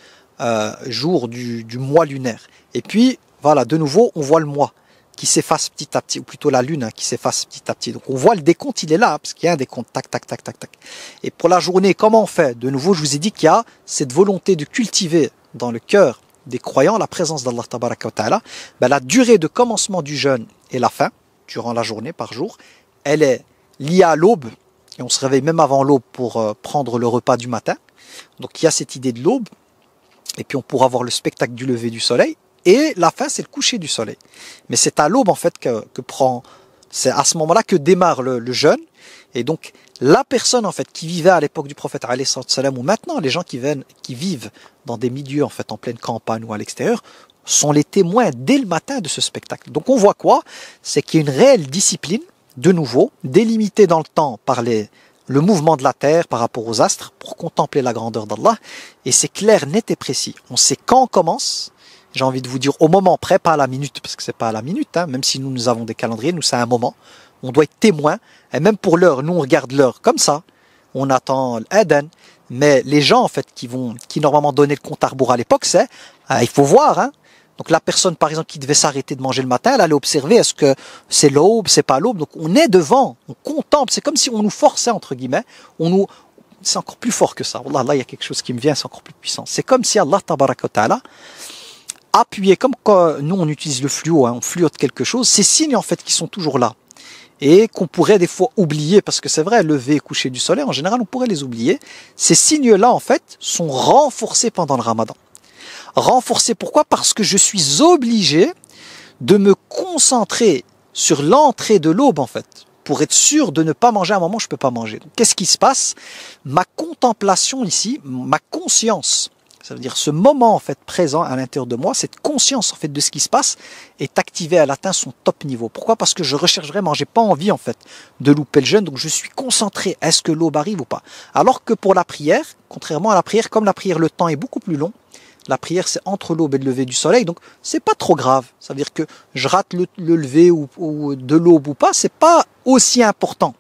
jour du mois lunaire. Et puis, voilà, de nouveau, on voit le mois qui s'efface petit à petit, ou plutôt la lune qui s'efface petit à petit. Donc on voit le décompte, il est là, parce qu'il y a un décompte, tac, tac, tac, tac, tac. Et pour la journée, comment on fait? De nouveau, je vous ai dit qu'il y a cette volonté de cultiver dans le cœur des croyants la présence d'Allah Tabaraka wa Ta'ala. Ben, la durée de commencement du jeûne et la fin, durant la journée par jour, elle est liée à l'aube, et on se réveille même avant l'aube pour prendre le repas du matin. Donc il y a cette idée de l'aube, et puis on pourra voir le spectacle du lever du soleil, et la fin c'est le coucher du soleil. Mais c'est à l'aube en fait c'est à ce moment-là que démarre le jeûne, et donc la personne en fait qui vivait à l'époque du prophète alayhi salam, ou maintenant les gens qui vivent dans des milieux en fait en pleine campagne ou à l'extérieur, sont les témoins dès le matin de ce spectacle. Donc on voit quoi? C'est qu'il y a une réelle discipline, de nouveau, délimitée dans le temps par le mouvement de la terre par rapport aux astres, pour contempler la grandeur d'Allah. Et c'est clair, net et précis. On sait quand on commence, j'ai envie de vous dire au moment près, pas à la minute, parce que c'est pas à la minute, hein, même si nous avons des calendriers, nous c'est un moment. On doit être témoin, et même pour l'heure, nous on regarde l'heure comme ça, on attend l'Aden. Mais les gens en fait qui normalement donnaient le compte à rebours à l'époque, c'est, il faut voir, hein. Donc la personne, par exemple, qui devait s'arrêter de manger le matin, elle allait observer, est-ce que c'est l'aube, c'est pas l'aube. Donc on est devant, on contemple, c'est comme si on nous forçait, entre guillemets, c'est encore plus fort que ça. Wallah, là, il y a quelque chose qui me vient, c'est encore plus puissant. C'est comme si Allah, tabaraka wa ta'ala, appuyait, comme quand nous on utilise le fluo, hein, on fluote quelque chose, ces signes en fait qui sont toujours là. Et qu'on pourrait des fois oublier, parce que c'est vrai, lever et coucher du soleil, en général, on pourrait les oublier. Ces signes-là, en fait, sont renforcés pendant le Ramadan. Renforcé, pourquoi? Parce que je suis obligé de me concentrer sur l'entrée de l'aube en fait, pour être sûr de ne pas manger à un moment où je ne peux pas manger. Qu'est-ce qui se passe? Ma contemplation ici, ma conscience, Ça veut dire ce moment en fait présent à l'intérieur de moi, cette conscience en fait de ce qui se passe est activée, elle atteint son top niveau. Pourquoi? Parce que je recherche vraiment, j'ai pas envie en fait de louper le jeûne, donc je suis concentré. Est-ce que l'aube arrive ou pas? Alors que pour la prière, contrairement à la prière, comme la prière le temps est beaucoup plus long, la prière c'est entre l'aube et le lever du soleil, donc c'est pas trop grave. Ça veut dire que je rate le lever ou de l'aube ou pas, c'est pas aussi important.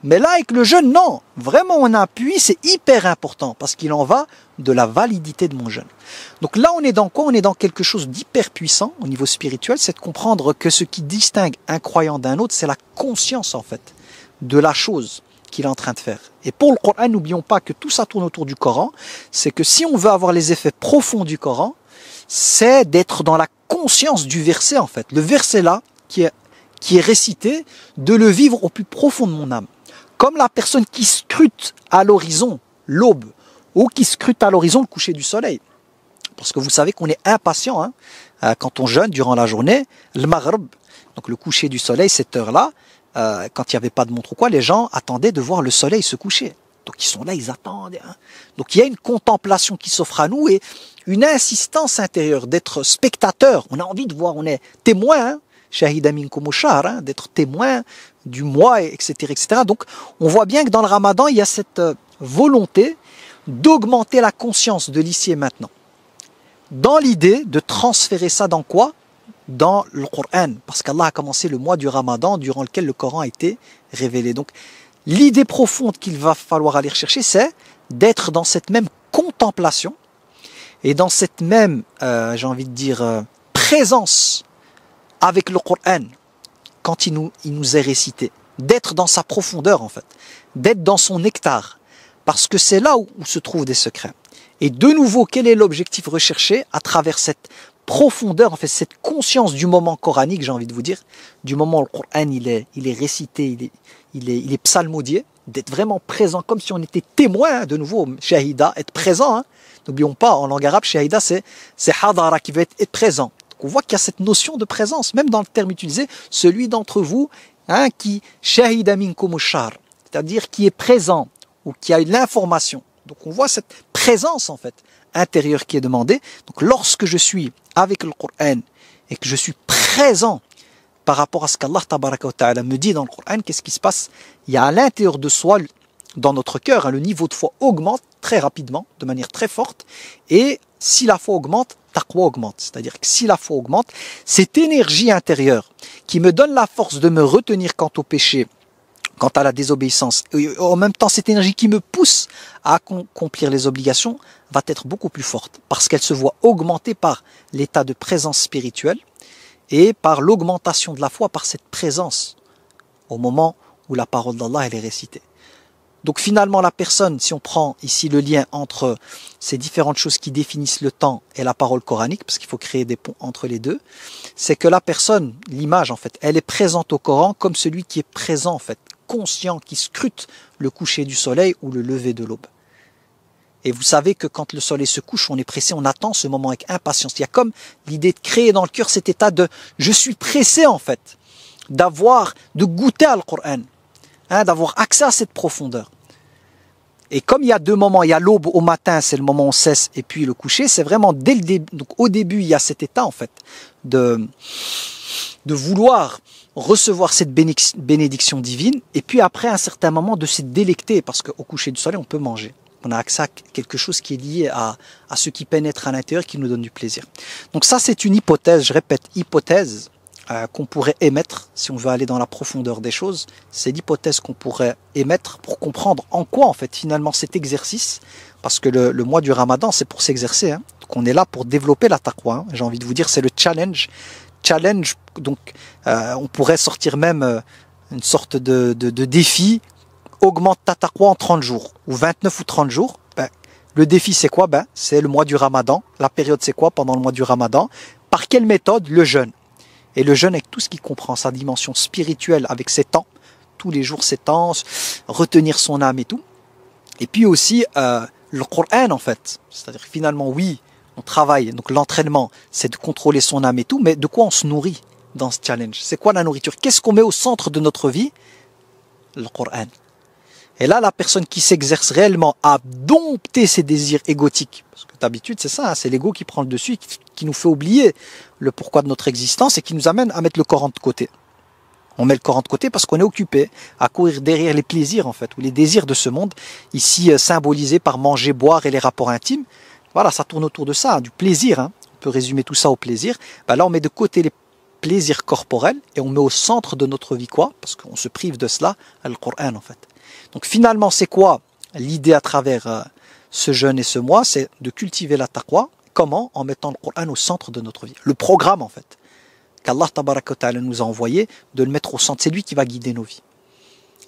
Mais là, avec le jeûne, non. Vraiment, on appuie, c'est hyper important parce qu'il en va de la validité de mon jeûne. Donc là, on est dans quoi? On est dans quelque chose d'hyper puissant au niveau spirituel, c'est de comprendre que ce qui distingue un croyant d'un autre, c'est la conscience, en fait, de la chose qu'il est en train de faire. Et pour le Coran, n'oublions pas que tout ça tourne autour du Coran, c'est que si on veut avoir les effets profonds du Coran, c'est d'être dans la conscience du verset, en fait. Le verset là, qui est récité, de le vivre au plus profond de mon âme. Comme la personne qui scrute à l'horizon l'aube ou qui scrute à l'horizon le coucher du soleil. Parce que vous savez qu'on est impatient hein, quand on jeûne durant la journée, le maghrib, donc le coucher du soleil, cette heure-là, quand il n'y avait pas de montre ou quoi, les gens attendaient de voir le soleil se coucher. Donc ils sont là, ils attendent. Hein. Donc il y a une contemplation qui s'offre à nous et une insistance intérieure d'être spectateur. On a envie de voir, on est témoin. Hein. Shahida minkum shahr, d'être témoin du mois, etc., etc. Donc, on voit bien que dans le Ramadan, il y a cette volonté d'augmenter la conscience de l'ici et maintenant. Dans l'idée de transférer ça dans quoi? Dans le Coran. Parce qu'Allah a commencé le mois du Ramadan durant lequel le Coran a été révélé. Donc, l'idée profonde qu'il va falloir aller chercher, c'est d'être dans cette même contemplation et dans cette même, j'ai envie de dire, présence avec le Coran, quand il nous est récité, d'être dans sa profondeur en fait, d'être dans son nectar, parce que c'est là où se trouvent des secrets. Et de nouveau, quel est l'objectif recherché à travers cette profondeur, en fait, cette conscience du moment coranique, j'ai envie de vous dire, du moment où le Coran il est récité, il est psalmodié, d'être vraiment présent comme si on était témoin, de nouveau, shahida, être présent. Hein. N'oublions pas, en langue arabe, shahida c'est hadara qui veut être présent. On voit qu'il y a cette notion de présence, même dans le terme utilisé, celui d'entre vous hein, qui shahida minkum shahr, c'est-à-dire qui est présent ou qui a l'information. Donc on voit cette présence en fait intérieure qui est demandée. Donc lorsque je suis avec le Coran et que je suis présent par rapport à ce qu'Allah tabaraka wa ta'ala me dit dans le Coran, qu'est-ce qui se passe? Il y a à l'intérieur de soi, dans notre cœur, hein, le niveau de foi augmente très rapidement, de manière très forte, et si la foi augmente, taqwa augmente. C'est-à-dire que si la foi augmente, cette énergie intérieure qui me donne la force de me retenir quant au péché, quant à la désobéissance, et en même temps cette énergie qui me pousse à accomplir les obligations, va être beaucoup plus forte, parce qu'elle se voit augmentée par l'état de présence spirituelle, et par l'augmentation de la foi, par cette présence, au moment où la parole d'Allah elle est récitée. Donc finalement la personne, si on prend ici le lien entre ces différentes choses qui définissent le temps et la parole coranique, parce qu'il faut créer des ponts entre les deux, c'est que la personne, l'image en fait, elle est présente au Coran comme celui qui est présent en fait, conscient, qui scrute le coucher du soleil ou le lever de l'aube. Et vous savez que quand le soleil se couche, on est pressé, on attend ce moment avec impatience. Il y a comme l'idée de créer dans le cœur cet état de « je suis pressé en fait », de goûter à le Coran, hein, d'avoir accès à cette profondeur. Et comme il y a deux moments, il y a l'aube au matin, c'est le moment où on cesse, et puis le coucher, c'est vraiment dès le début. Donc au début, il y a cet état en fait de vouloir recevoir cette bénédiction divine, et puis après à un certain moment de se délecter, parce qu'au coucher du soleil, on peut manger. On a accès à quelque chose qui est lié à ce qui pénètre à l'intérieur, qui nous donne du plaisir. Donc ça, c'est une hypothèse, je répète, hypothèse, qu'on pourrait émettre, si on veut aller dans la profondeur des choses, c'est l'hypothèse qu'on pourrait émettre pour comprendre en quoi, en fait, finalement, cet exercice, parce que le mois du Ramadan, c'est pour s'exercer, hein. Donc on est là pour développer la taqwa, hein. J'ai envie de vous dire, c'est le challenge, donc on pourrait sortir même une sorte de défi, augmente ta taqwa en 30 jours, ou 29 ou 30 jours. Le défi, c'est quoi? C'est le mois du Ramadan. La période, c'est quoi pendant le mois du Ramadan? Par quelle méthode? Le jeûne. Et le jeûne avec tout ce qui comprend sa dimension spirituelle, avec ses temps, tous les jours ses temps, retenir son âme et tout. Et puis aussi le Coran en fait. C'est-à-dire que finalement, oui, on travaille, donc l'entraînement, c'est de contrôler son âme et tout, mais de quoi on se nourrit dans ce challenge? C'est quoi la nourriture? Qu'est-ce qu'on met au centre de notre vie? Le Coran. Et là, la personne qui s'exerce réellement à dompter ses désirs égotiques, parce que d'habitude c'est ça, hein, c'est l'ego qui prend le dessus, qui nous fait oublier le pourquoi de notre existence et qui nous amène à mettre le Coran de côté. On met le Coran de côté parce qu'on est occupé à courir derrière les plaisirs en fait, ou les désirs de ce monde, ici symbolisés par manger, boire et les rapports intimes. Voilà, ça tourne autour de ça, hein, du plaisir. Hein. On peut résumer tout ça au plaisir. Ben là, on met de côté les plaisirs corporels et on met au centre de notre vie quoi? Parce qu'on se prive de cela, le Coran en fait. Donc finalement, c'est quoi l'idée à travers ce jeûne et ce mois? C'est de cultiver la taqwa. Comment? En mettant le Coran au centre de notre vie. Le programme en fait, qu'Allah tabaraka wa ta'ala nous a envoyé, de le mettre au centre. C'est lui qui va guider nos vies.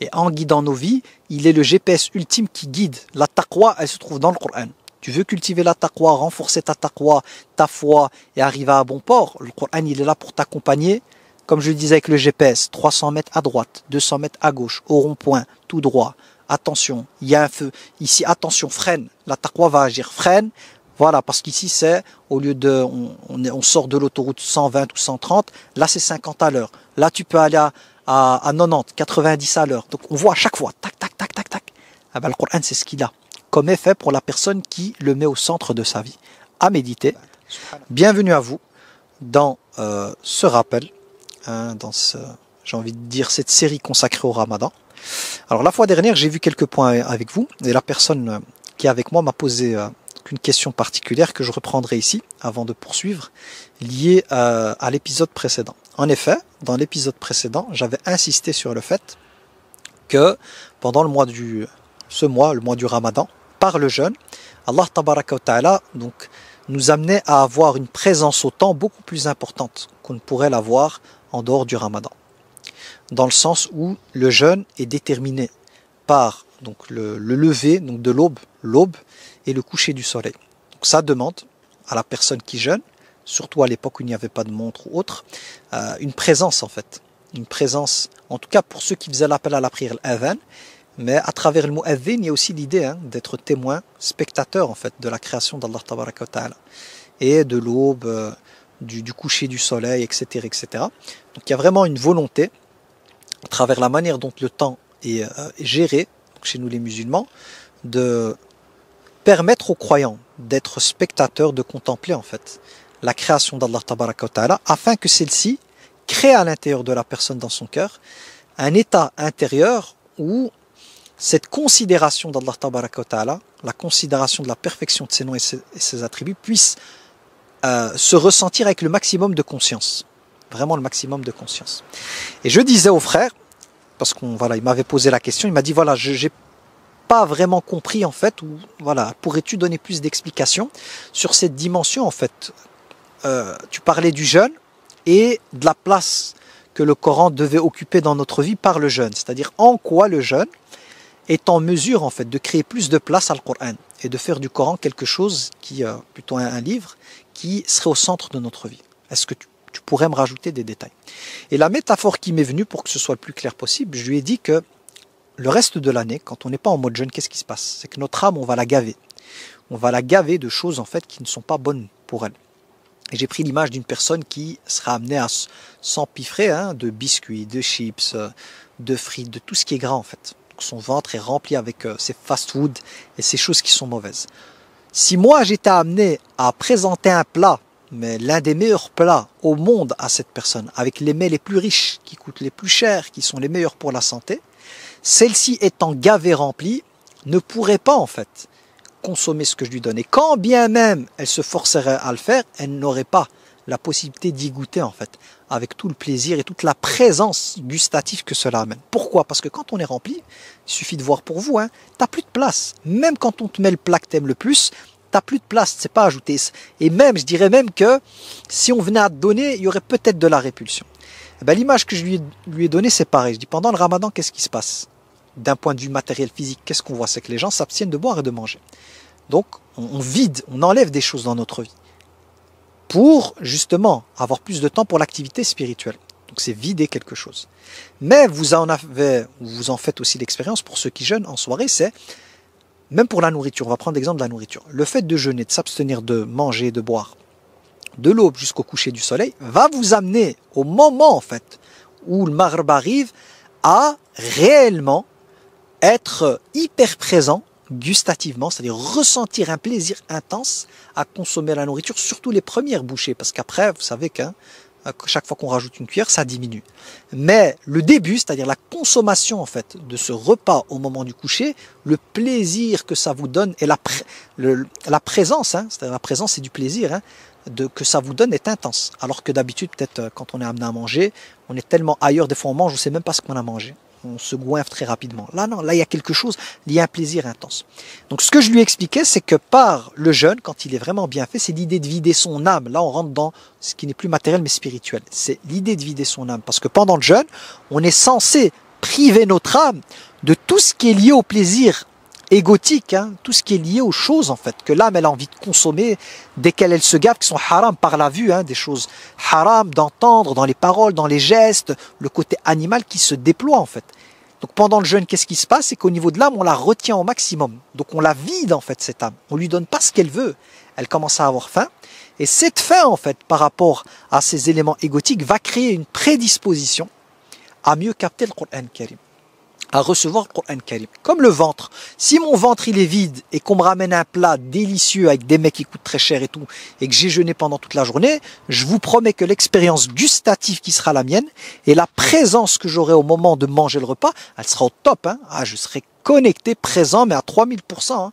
Et en guidant nos vies, il est le GPS ultime qui guide. La taqwa, elle se trouve dans le Coran. Tu veux cultiver la taqwa, renforcer ta taqwa, ta foi et arriver à bon port, le Coran il est là pour t'accompagner. Comme je le disais avec le GPS, 300 mètres à droite, 200 mètres à gauche, au rond-point, tout droit. Attention, il y a un feu. Ici, attention, freine. La taqwa va agir. Freine. Voilà, parce qu'ici, c'est, au lieu de, on sort de l'autoroute 120 ou 130, là, c'est 50 à l'heure. Là, tu peux aller à 90, 90 à l'heure. Donc, on voit à chaque fois, tac, tac, tac, tac, tac. Ah ben, le Coran, c'est ce qu'il a comme effet pour la personne qui le met au centre de sa vie. À méditer. Bienvenue à vous dans ce rappel. Dans j'ai envie de dire cette série consacrée au Ramadan. Alors la fois dernière, j'ai vu quelques points avec vous et la personne qui est avec moi m'a posé une question particulière que je reprendrai ici avant de poursuivre, liée à l'épisode précédent. En effet, dans l'épisode précédent, j'avais insisté sur le fait que pendant le mois le mois du Ramadan, par le jeûne, Allah tabaraka wa ta'ala donc nous amenait à avoir une présence au temps beaucoup plus importante qu'on ne pourrait l'avoir en dehors du Ramadan. Dans le sens où le jeûne est déterminé par donc, le lever donc de l'aube et le coucher du soleil. Donc ça demande à la personne qui jeûne, surtout à l'époque où il n'y avait pas de montre ou autre, une présence en fait. Une présence, en tout cas pour ceux qui faisaient l'appel à la prière, l'adhan, mais à travers le mot adhan, il y a aussi l'idée d'être témoin, spectateur en fait de la création d'Allah tabaraka wa ta'ala et de l'aube, du coucher du soleil, etc., etc. Donc il y a vraiment une volonté, à travers la manière dont le temps est géré, chez nous les musulmans, de permettre aux croyants d'être spectateurs, de contempler en fait la création d'Allah tabaraka wa ta'ala, afin que celle-ci crée à l'intérieur de la personne dans son cœur un état intérieur où cette considération d'Allah tabaraka wa ta'ala, la considération de la perfection de ses noms et ses attributs puisse se ressentir avec le maximum de conscience. Vraiment le maximum de conscience. Et je disais au frère, parce qu'il m'avait posé la question, il m'a dit voilà, j'ai pas vraiment compris en fait, ou voilà, pourrais-tu donner plus d'explications sur cette dimension en fait? Tu parlais du jeûne et de la place que le Coran devait occuper dans notre vie par le jeûne, c'est-à-dire en quoi le jeûne est en mesure en fait de créer plus de place à le Coran et de faire du Coran quelque chose qui, plutôt un livre, qui serait au centre de notre vie. Est-ce que tu pourrais me rajouter des détails? Et la métaphore qui m'est venue pour que ce soit le plus clair possible, je lui ai dit que le reste de l'année, quand on n'est pas en mode jeûne, qu'est-ce qui se passe? C'est que notre âme, on va la gaver. On va la gaver de choses en fait qui ne sont pas bonnes pour elle. Et j'ai pris l'image d'une personne qui sera amenée à s'empiffrer de biscuits, de chips, de frites, de tout ce qui est gras en fait. Donc son ventre est rempli avec ces fast-food et ces choses qui sont mauvaises. Si moi j'étais amené à présenter un plat, mais l'un des meilleurs plats au monde à cette personne, avec les mets les plus riches, qui coûtent les plus chers, qui sont les meilleurs pour la santé, celle-ci étant gavée, remplie, ne pourrait pas en fait consommer ce que je lui donne. Et quand bien même elle se forcerait à le faire, elle n'aurait pas la possibilité d'y goûter en fait, avec tout le plaisir et toute la présence gustative que cela amène. Pourquoi? Parce que quand on est rempli, il suffit de voir pour vous, t'as plus de place. Même quand on te met le plat que t'aimes le plus, t'as plus de place, c'est pas ajouté. Et même, je dirais même que si on venait à te donner, il y aurait peut-être de la répulsion. Et ben, l'image que je lui ai donnée, c'est pareil. Je dis, pendant le Ramadan, qu'est-ce qui se passe? D'un point de vue matériel, physique, qu'est-ce qu'on voit? C'est que les gens s'abstiennent de boire et de manger. Donc, on vide, on enlève des choses dans notre vie pour, justement, avoir plus de temps pour l'activité spirituelle. Donc, c'est vider quelque chose. Mais vous en faites aussi l'expérience pour ceux qui jeûnent en soirée, c'est même pour la nourriture. On va prendre l'exemple de la nourriture. Le fait de jeûner, de s'abstenir de manger, de boire, de l'aube jusqu'au coucher du soleil, va vous amener au moment, en fait, où le maghrib arrive, à réellement être hyper présent gustativement, c'est-à-dire ressentir un plaisir intense à consommer la nourriture, surtout les premières bouchées, parce qu'après, vous savez qu'à chaque fois qu'on rajoute une cuillère, ça diminue. Mais le début, c'est-à-dire la consommation en fait de ce repas au moment du coucher, le plaisir que ça vous donne et la présence, c'est-à-dire la présence et du plaisir que ça vous donne est intense. Alors que d'habitude, peut-être quand on est amené à manger, on est tellement ailleurs, des fois on mange, on ne sait même pas ce qu'on a mangé. On se goinfre très rapidement. Là, non, là, il y a quelque chose, il y a un plaisir intense. Donc, ce que je lui expliquais, c'est que par le jeûne, quand il est vraiment bien fait, c'est l'idée de vider son âme. Là, on rentre dans ce qui n'est plus matériel, mais spirituel. C'est l'idée de vider son âme. Parce que pendant le jeûne, on est censé priver notre âme de tout ce qui est lié au plaisir égotique, tout ce qui est lié aux choses, en fait, que l'âme, elle a envie de consommer dès qu'elle se gave, qui sont haram par la vue, des choses haram d'entendre, dans les paroles, dans les gestes, le côté animal qui se déploie, en fait. Donc pendant le jeûne, qu'est-ce qui se passe? C'est qu'au niveau de l'âme, on la retient au maximum. Donc on la vide, en fait, cette âme. On lui donne pas ce qu'elle veut. Elle commence à avoir faim. Et cette faim, en fait, par rapport à ces éléments égotiques, va créer une prédisposition à mieux capter le Coran Karim, à recevoir le Coran Karim. Comme le ventre. Si mon ventre il est vide et qu'on me ramène un plat délicieux avec des mecs qui coûtent très cher et tout, et que j'ai jeûné pendant toute la journée, je vous promets que l'expérience gustative qui sera la mienne et la présence que j'aurai au moment de manger le repas, elle sera au top. Je serai connecté, présent, mais à 3000%.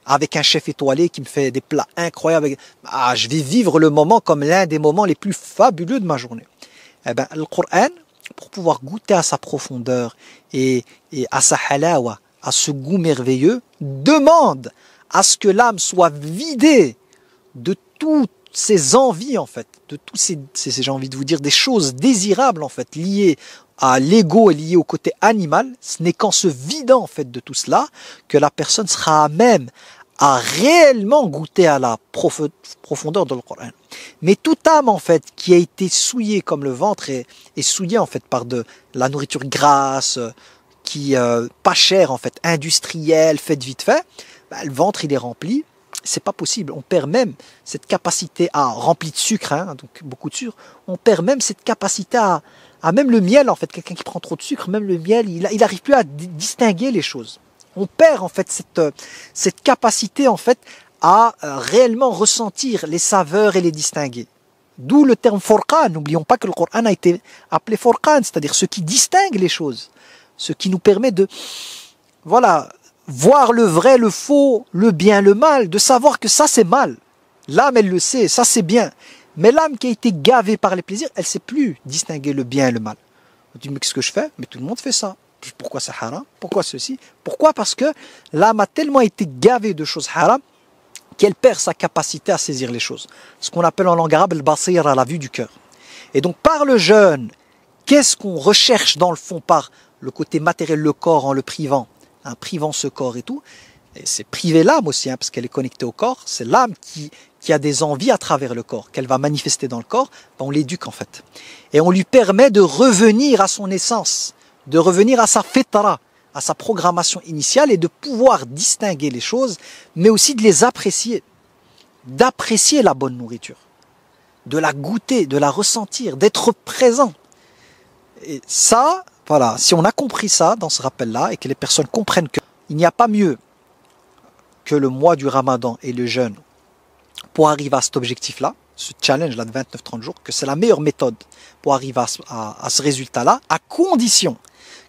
Avec un chef étoilé qui me fait des plats incroyables. Je vais vivre le moment comme l'un des moments les plus fabuleux de ma journée. Eh bien, le Coran, pour pouvoir goûter à sa profondeur et à sa halawa, à ce goût merveilleux, demande à ce que l'âme soit vidée de toutes ces envies, en fait, de tous ces j'ai envie de vous dire, des choses désirables, en fait, liées à l'ego et liées au côté animal. Ce n'est qu'en se vidant, en fait, de tout cela que la personne sera à même à réellement goûter à la profondeur de le Coran. Mais toute âme, en fait, qui a été souillée comme le ventre est souillée, en fait, par de la nourriture grasse, qui pas chère, en fait, industrielle, faite vite fait, le ventre, il est rempli. C'est pas possible. On perd même cette capacité à remplir de sucre, donc beaucoup de sucre. On perd même cette capacité à même le miel, en fait. Quelqu'un qui prend trop de sucre, même le miel, il n'arrive plus à distinguer les choses. On perd, en fait, cette capacité, en fait, à réellement ressentir les saveurs et les distinguer. D'où le terme Furqan. N'oublions pas que le Coran a été appelé Furqan, c'est-à-dire ce qui distingue les choses, ce qui nous permet de, voir le vrai, le faux, le bien, le mal, de savoir que ça c'est mal. L'âme, elle le sait, ça c'est bien. Mais l'âme qui a été gavée par les plaisirs, elle ne sait plus distinguer le bien et le mal. On dit, mais qu'est-ce que je fais? Mais tout le monde fait ça. Pourquoi c'est haram? Pourquoi ceci? Pourquoi? Parce que l'âme a tellement été gavée de choses haram qu'elle perd sa capacité à saisir les choses. Ce qu'on appelle en langue arabe le basir, à la vue du cœur. Et donc par le jeûne, qu'est-ce qu'on recherche dans le fond par le côté matériel, le corps en le privant, privant ce corps et tout? Et c'est priver l'âme aussi, parce qu'elle est connectée au corps. C'est l'âme qui a des envies à travers le corps, qu'elle va manifester dans le corps. On l'éduque en fait. Et on lui permet de revenir à son essence, de revenir à sa fitra, à sa programmation initiale et de pouvoir distinguer les choses, mais aussi de les apprécier, d'apprécier la bonne nourriture, de la goûter, de la ressentir, d'être présent. Et ça, voilà, si on a compris ça dans ce rappel-là et que les personnes comprennent qu'il n'y a pas mieux que le mois du Ramadan et le jeûne pour arriver à cet objectif-là, ce challenge-là de 29-30 jours, que c'est la meilleure méthode pour arriver à ce résultat-là, à condition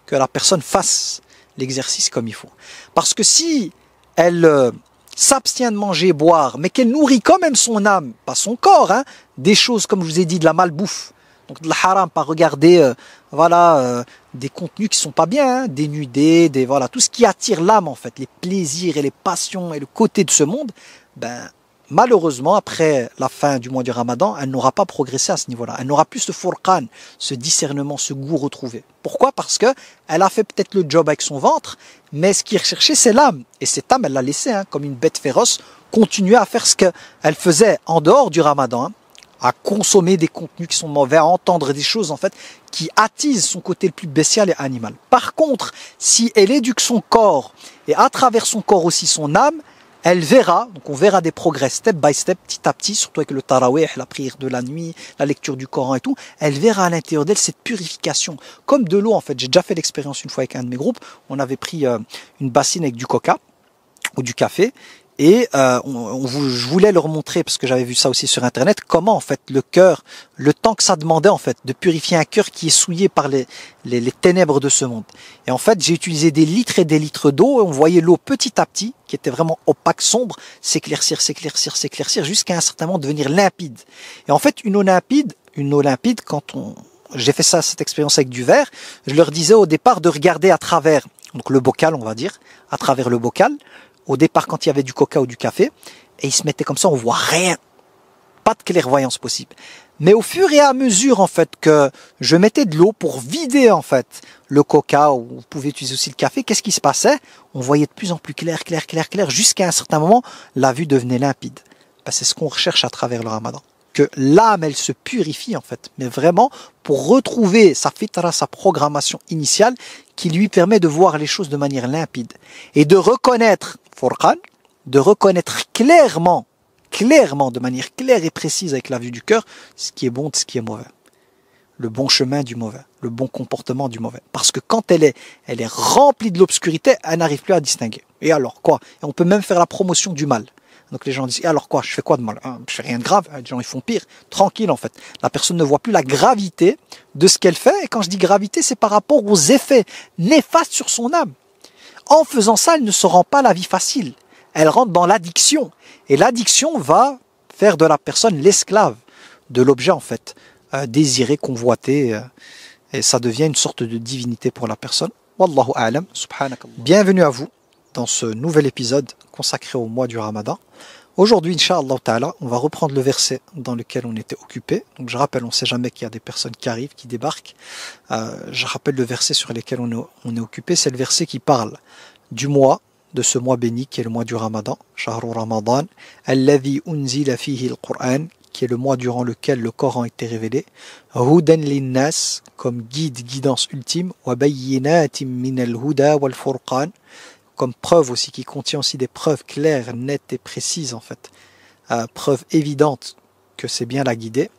que la personne fasse l'exercice comme il faut. Parce que si elle s'abstient de manger et boire, mais qu'elle nourrit quand même son âme, pas son corps, des choses, comme je vous ai dit, de la malbouffe, donc de la haram, pas regarder des contenus qui sont pas bien, des nudés, tout ce qui attire l'âme en fait, les plaisirs et les passions et le côté de ce monde, malheureusement, après la fin du mois du Ramadan, elle n'aura pas progressé à ce niveau-là. Elle n'aura plus ce furqan, ce discernement, ce goût retrouvé. Pourquoi? Parce que elle a fait peut-être le job avec son ventre, mais ce qui est recherché, c'est l'âme. Et cette âme, elle l'a laissée, comme une bête féroce, continuer à faire ce qu'elle faisait en dehors du Ramadan, à consommer des contenus qui sont mauvais, à entendre des choses en fait qui attisent son côté le plus bestial et animal. Par contre, si elle éduque son corps et à travers son corps aussi son âme, elle verra, donc on verra des progrès step by step, petit à petit, surtout avec le tarawih, la prière de la nuit, la lecture du Coran et tout, elle verra à l'intérieur d'elle cette purification, comme de l'eau en fait. J'ai déjà fait l'expérience une fois avec un de mes groupes, on avait pris une bassine avec du coca ou du café, et je voulais leur montrer, parce que j'avais vu ça aussi sur internet, comment en fait le cœur, le temps que ça demandait en fait de purifier un cœur qui est souillé par les ténèbres de ce monde. Et en fait j'ai utilisé des litres et des litres d'eau, et on voyait l'eau petit à petit, qui était vraiment opaque, sombre, s'éclaircir, jusqu'à un certain moment devenir limpide. Et en fait une eau limpide, j'ai fait cette expérience avec du verre, je leur disais au départ de regarder à travers, donc le bocal on va dire, à travers le bocal, au départ quand il y avait du coca ou du café, et ils se mettaient comme ça, on voit rien, pas de clairvoyance possible. Mais au fur et à mesure en fait que je mettais de l'eau pour vider en fait le coca, ou vous pouvez utiliser aussi le café, qu'est-ce qui se passait? On voyait de plus en plus clair, jusqu'à un certain moment, la vue devenait limpide. Ben, c'est ce qu'on recherche à travers le Ramadan. Que l'âme, elle se purifie en fait, mais vraiment pour retrouver sa fitra, sa programmation initiale, qui lui permet de voir les choses de manière limpide et de reconnaître Furqan, de reconnaître clairement, de manière claire et précise avec la vue du cœur, ce qui est bon de ce qui est mauvais, le bon chemin du mauvais, le bon comportement du mauvais. Parce que quand elle est remplie de l'obscurité, elle n'arrive plus à distinguer. Et alors quoi? Et on peut même faire la promotion du mal. Donc les gens disent, et alors quoi, je fais quoi de mal? Je fais rien de grave. Les gens ils font pire. Tranquille en fait. La personne ne voit plus la gravité de ce qu'elle fait. Et quand je dis gravité, c'est par rapport aux effets néfastes sur son âme. En faisant ça, elle ne se rend pas la vie facile. Elle rentre dans l'addiction. Et l'addiction va faire de la personne l'esclave de l'objet en fait, désiré, convoité. Et ça devient une sorte de divinité pour la personne. Wallahu a'lam. Subhanakallah. Bienvenue à vous dans ce nouvel épisode consacré au mois du Ramadan. Aujourd'hui, Inch'Allah Ta'ala, on va reprendre le verset dans lequel on était occupé. Donc je rappelle, on ne sait jamais qu'il y a des personnes qui arrivent, qui débarquent. Je rappelle le verset sur lequel on est occupé, c'est le verset qui parle du mois, de ce mois béni qui est le mois du Ramadan, Shahru Ramadan, Alladhi unzila fihi al-Qur'an, qui est le mois durant lequel le Coran a été révélé, Hudan linnas, comme guide, guidance ultime, wa bayyinatim min al-huda wal furqan, comme preuve aussi, qui contient aussi des preuves claires, nettes et précises en fait. Preuve évidente que c'est bien la guidée.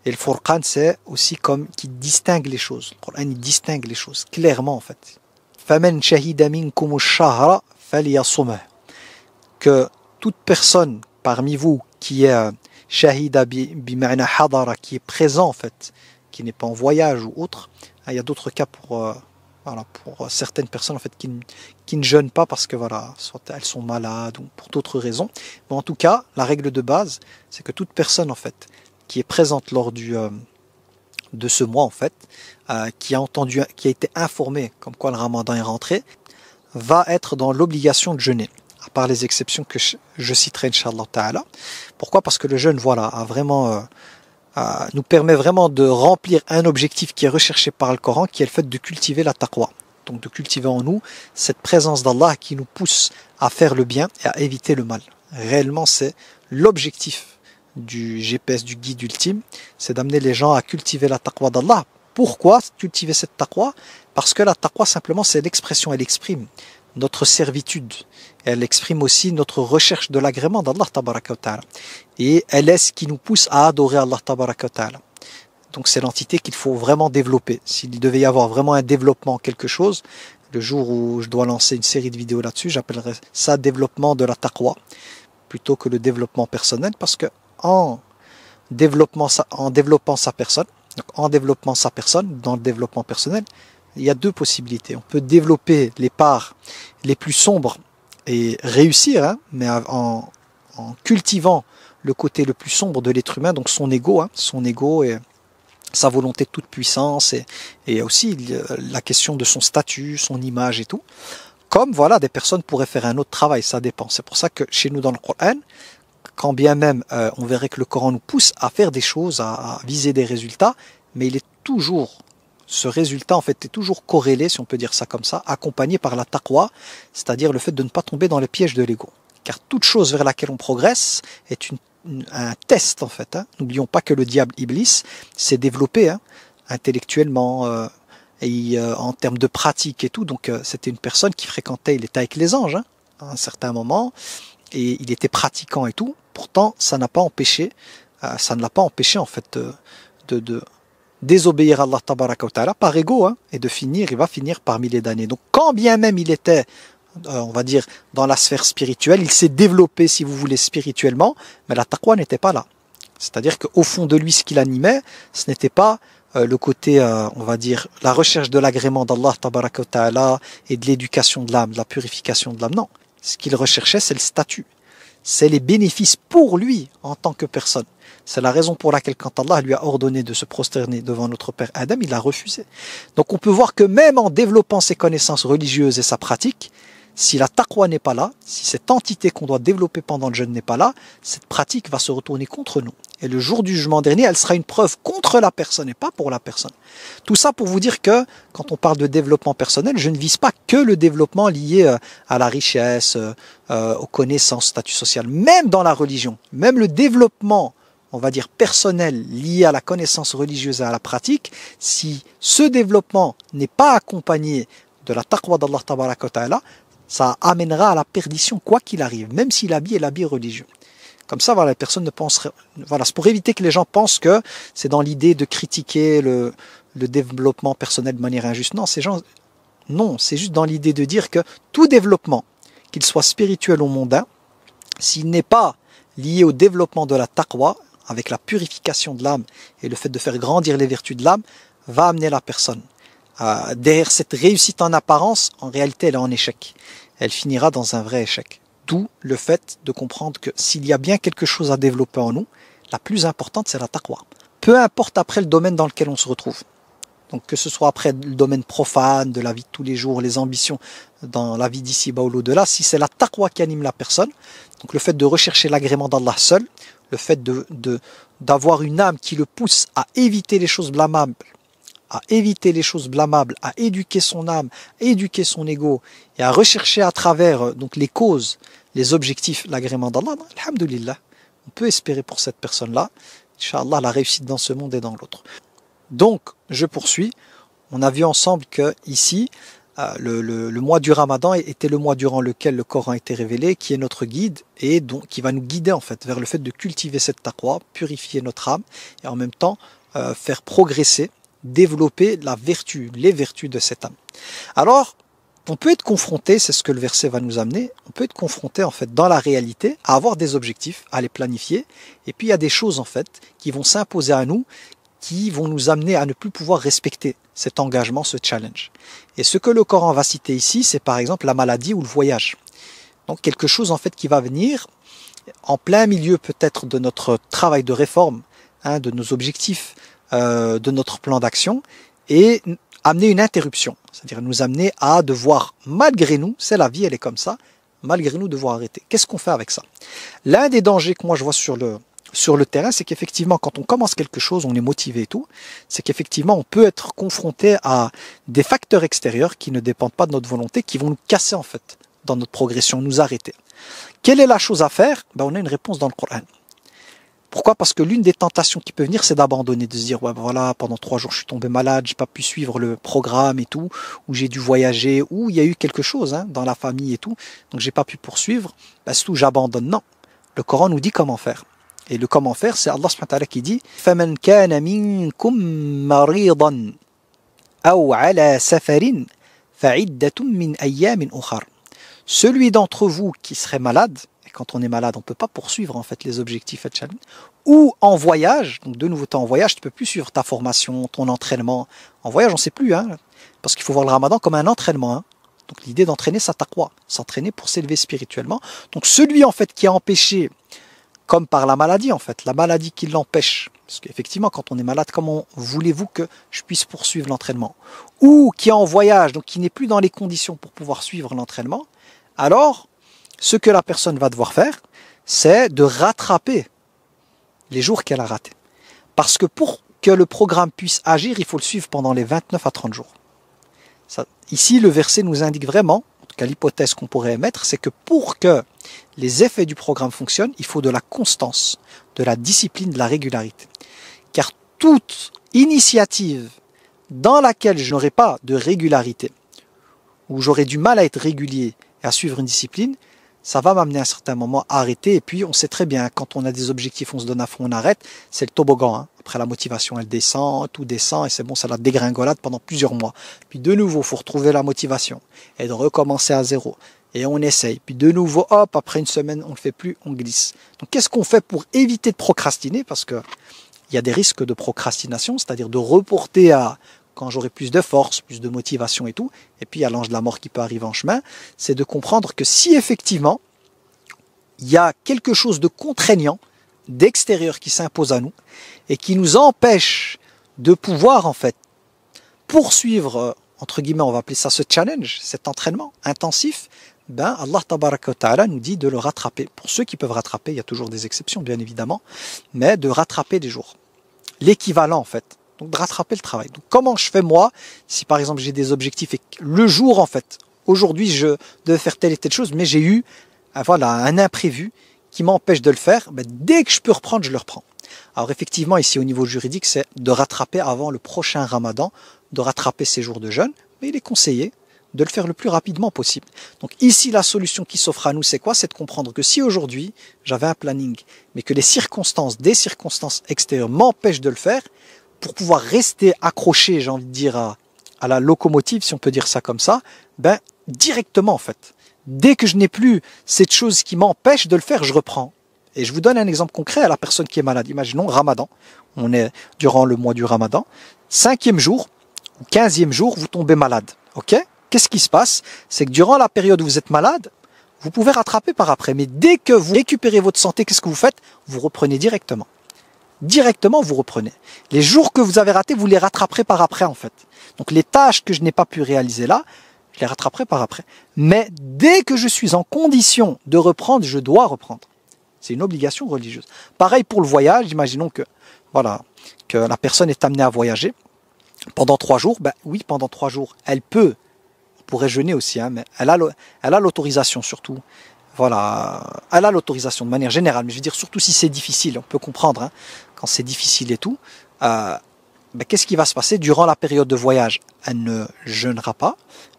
Et le Furqan, c'est aussi comme qui distingue les choses. Le Coran, il distingue les choses clairement en fait. فَمَنْ شَهِدَ مِنْكُمُ الشَّهْرَ فَلْيَصُمْهُ. Que toute personne parmi vous qui est shahida bima'na hadara, qui est présent en fait, qui n'est pas en voyage ou autre. Il y a d'autres cas pour certaines personnes en fait qui ne jeûnent pas parce que voilà, soit elles sont malades ou pour d'autres raisons. Mais en tout cas, la règle de base, c'est que toute personne en fait qui est présente lors de ce mois en fait, qui a été informée comme quoi le Ramadan est rentré, va être dans l'obligation de jeûner. À part les exceptions que je citerai Inch'Allah Ta'ala. Pourquoi? Parce que le jeûne voilà a vraiment nous permet vraiment de remplir un objectif qui est recherché par le Coran, qui est le fait de cultiver la taqwa. Donc de cultiver en nous cette présence d'Allah qui nous pousse à faire le bien et à éviter le mal. Réellement, c'est l'objectif du GPS, du guide ultime, c'est d'amener les gens à cultiver la taqwa d'Allah. Pourquoi cultiver cette taqwa? Parce que la taqwa, simplement, c'est l'expression, elle exprime notre servitude. Elle exprime aussi notre recherche de l'agrément d'Allah tabaraka wa ta'ala. Et elle est ce qui nous pousse à adorer Allah tabaraka wa ta'ala. Donc c'est l'entité qu'il faut vraiment développer. S'il devait y avoir vraiment un développement en quelque chose, le jour où je dois lancer une série de vidéos là-dessus, j'appellerais ça développement de la taqwa, plutôt que le développement personnel, parce que en développant sa personne, dans le développement personnel, il y a deux possibilités. On peut développer les parts les plus sombres et réussir, mais en cultivant le côté le plus sombre de l'être humain, donc son ego et sa volonté de toute puissance, et aussi la question de son statut, son image et tout. Comme voilà, des personnes pourraient faire un autre travail, ça dépend. C'est pour ça que chez nous dans le Coran, quand bien même on verrait que le Coran nous pousse à faire des choses, à viser des résultats, mais ce résultat en fait est toujours corrélé, si on peut dire ça comme ça, accompagné par la taqwa, c'est-à-dire le fait de ne pas tomber dans les pièges de l'ego. Car toute chose vers laquelle on progresse est un test en fait. N'oublions pas que le diable Iblis s'est développé intellectuellement et en termes de pratique et tout. Donc c'était une personne qui fréquentait, il était avec les anges à un certain moment. et il était pratiquant et tout. Pourtant, ça n'a pas empêché, ça ne l'a pas empêché en fait de désobéir à Allah tabaraka wa ta'ala par ego, hein, et il va finir par milliers d'années. Donc quand bien même il était, on va dire, dans la sphère spirituelle, il s'est développé, si vous voulez, spirituellement, mais la taqwa n'était pas là. C'est-à-dire qu'au fond de lui, ce qui l'animait, ce n'était pas le côté, on va dire, la recherche de l'agrément d'Allah tabaraka wa ta'ala et de l'éducation de l'âme, de la purification de l'âme. Non, ce qu'il recherchait, c'est le statut. C'est les bénéfices pour lui en tant que personne. C'est la raison pour laquelle quand Allah lui a ordonné de se prosterner devant notre père Adam, il a refusé. Donc on peut voir que même en développant ses connaissances religieuses et sa pratique, si la taqwa n'est pas là, si cette entité qu'on doit développer pendant le jeûne n'est pas là, cette pratique va se retourner contre nous. Et le jour du jugement dernier, elle sera une preuve contre la personne et pas pour la personne. Tout ça pour vous dire que quand on parle de développement personnel, je ne vise pas que le développement lié à la richesse, aux connaissances, statut social, même dans la religion, même le développement, on va dire personnel, lié à la connaissance religieuse et à la pratique, si ce développement n'est pas accompagné de la taqwa d'Allah tabaraka wa ta'ala, ça amènera à la perdition quoi qu'il arrive, même si l'habit est l'habit religieux. Comme ça, voilà, les personnes ne penseraient, voilà, c'est pour éviter que les gens pensent que c'est dans l'idée de critiquer le développement personnel de manière injuste. Non, non, c'est juste dans l'idée de dire que tout développement, qu'il soit spirituel ou mondain, s'il n'est pas lié au développement de la taqwa, avec la purification de l'âme et le fait de faire grandir les vertus de l'âme, va amener la personne. Derrière cette réussite en apparence, en réalité, elle est en échec. Elle finira dans un vrai échec. D'où le fait de comprendre que s'il y a bien quelque chose à développer en nous, la plus importante, c'est la taqwa. Peu importe après le domaine dans lequel on se retrouve. Donc que ce soit après le domaine profane, de la vie de tous les jours, les ambitions dans la vie d'ici-bas ou l'au-delà, si c'est la taqwa qui anime la personne, donc le fait de rechercher l'agrément d'Allah seul, le fait d'avoir une âme qui le pousse à éviter les choses blâmables, à éduquer son âme, à éduquer son ego et à rechercher à travers donc les causes, les objectifs, l'agrément d'Allah, alhamdulillah, on peut espérer pour cette personne-là, Inch'Allah, la réussite dans ce monde et dans l'autre. Donc, je poursuis. On a vu ensemble que ici, le mois du Ramadan était le mois durant lequel le Coran a été révélé, qui est notre guide et donc qui va nous guider en fait vers le fait de cultiver cette taqwa, purifier notre âme et en même temps faire progresser, développer les vertus de cette âme. Alors, on peut être confronté, c'est ce que le verset va nous amener, on peut être confronté en fait dans la réalité à avoir des objectifs, à les planifier, et puis il y a des choses en fait qui vont s'imposer à nous, qui vont nous amener à ne plus pouvoir respecter cet engagement, ce challenge. Et ce que le Coran va citer ici, c'est par exemple la maladie ou le voyage. Donc quelque chose en fait qui va venir en plein milieu peut-être de notre travail de réforme, hein, de nos objectifs, de notre plan d'action, et amener une interruption, c'est-à-dire nous amener à devoir, malgré nous, c'est la vie, elle est comme ça, malgré nous devoir arrêter. Qu'est-ce qu'on fait avec ça? L'un des dangers que moi je vois sur le terrain, c'est qu'effectivement, quand on commence quelque chose, on est motivé et tout, c'est qu'effectivement, on peut être confronté à des facteurs extérieurs qui ne dépendent pas de notre volonté, qui vont nous casser en fait dans notre progression, nous arrêter. Quelle est la chose à faire? On a une réponse dans le Coran. Pourquoi? Parce que l'une des tentations qui peut venir, c'est d'abandonner, de se dire, ouais, voilà, pendant 3 jours, je suis tombé malade, j'ai pas pu suivre le programme et tout, ou j'ai dû voyager, ou il y a eu quelque chose hein, dans la famille et tout, donc j'ai pas pu poursuivre, c'est tout, j'abandonne. Non. Le Coran nous dit comment faire. Et le comment faire, c'est Allah subhanahu wa ta'ala qui dit فَمَنْ كَانَ مِنْكُمْ مَرِيضًا أَوْ عَلَى سَفَرٍ فَعِدَّةٌ مِنْ أَيَّامٍ أُخَرٍ. Celui d'entre vous qui serait malade, et quand on est malade, on ne peut pas poursuivre en fait les objectifs et le challenge, ou en voyage, donc de nouveau tu es en voyage, tu ne peux plus suivre ta formation, ton entraînement. En voyage, on ne sait plus, hein, parce qu'il faut voir le Ramadan comme un entraînement. Hein. Donc l'idée d'entraîner sa taqwa, s'entraîner pour s'élever spirituellement. Donc celui en fait qui est empêché, comme par la maladie en fait, la maladie qui l'empêche, parce qu'effectivement quand on est malade, comment voulez-vous que je puisse poursuivre l'entraînement? Ou qui est en voyage, donc qui n'est plus dans les conditions pour pouvoir suivre l'entraînement, alors ce que la personne va devoir faire, c'est de rattraper les jours qu'elle a ratés. Parce que pour que le programme puisse agir, il faut le suivre pendant les 29 à 30 jours. Ça, ici, le verset nous indique vraiment, en tout cas l'hypothèse qu'on pourrait émettre, c'est que pour que les effets du programme fonctionnent, il faut de la constance, de la discipline, de la régularité. Car toute initiative dans laquelle je n'aurai pas de régularité, où j'aurai du mal à être régulier et à suivre une discipline, ça va m'amener à un certain moment à arrêter. Et puis, on sait très bien, quand on a des objectifs, on se donne à fond, on arrête. C'est le toboggan. Hein. Après, la motivation, elle descend, tout descend, et c'est bon, c'est la dégringolade pendant plusieurs mois. Puis de nouveau, il faut retrouver la motivation et de recommencer à zéro. Et on essaye. Puis de nouveau, hop, après une semaine, on ne le fait plus, on glisse. Donc, qu'est-ce qu'on fait pour éviter de procrastiner? Parce que il y a des risques de procrastination, c'est-à-dire de reporter à quand j'aurai plus de force, plus de motivation et tout. Et puis, il y a l'ange de la mort qui peut arriver en chemin. C'est de comprendre que si effectivement, il y a quelque chose de contraignant, d'extérieur qui s'impose à nous et qui nous empêche de pouvoir, en fait, poursuivre, entre guillemets, on va appeler ça ce challenge, cet entraînement intensif, ben Allah tabaraka wa ta'ala nous dit de le rattraper. Pour ceux qui peuvent rattraper, il y a toujours des exceptions, bien évidemment, mais de rattraper des jours. L'équivalent, en fait. Donc, de rattraper le travail. Donc, comment je fais, moi, si par exemple j'ai des objectifs et que le jour, en fait, aujourd'hui, je devais faire telle et telle chose, mais j'ai eu voilà, un imprévu qui m'empêche de le faire, ben, dès que je peux reprendre, je le reprends. Alors, effectivement, ici, au niveau juridique, c'est de rattraper avant le prochain ramadan, de rattraper ces jours de jeûne, mais il est conseillé de le faire le plus rapidement possible. Donc ici, la solution qui s'offre à nous, c'est quoi? C'est de comprendre que si aujourd'hui, j'avais un planning, mais que les circonstances, des circonstances extérieures m'empêchent de le faire, pour pouvoir rester accroché, j'ai envie de dire, à la locomotive, si on peut dire ça comme ça, ben, directement en fait. Dès que je n'ai plus cette chose qui m'empêche de le faire, je reprends. Et je vous donne un exemple concret à la personne qui est malade. Imaginons Ramadan, on est durant le mois du Ramadan, 5e jour ou 15e jour, vous tombez malade. Ok? Qu'est-ce qui se passe? C'est que durant la période où vous êtes malade, vous pouvez rattraper par après. Mais dès que vous récupérez votre santé, qu'est-ce que vous faites? Vous reprenez directement. Directement, vous reprenez. Les jours que vous avez ratés, vous les rattraperez par après, en fait. Donc, les tâches que je n'ai pas pu réaliser là, je les rattraperai par après. Mais dès que je suis en condition de reprendre, je dois reprendre. C'est une obligation religieuse. Pareil pour le voyage. Imaginons que, voilà, que la personne est amenée à voyager pendant 3 jours. Ben oui, pendant 3 jours, elle pourrait jeûner aussi, hein, mais elle a l'autorisation surtout. Voilà, elle a l'autorisation de manière générale, mais je veux dire surtout si c'est difficile, on peut comprendre, hein, quand c'est difficile et tout. Ben, qu'est-ce qui va se passer durant la période de voyage? Elle ne jeûnera pas,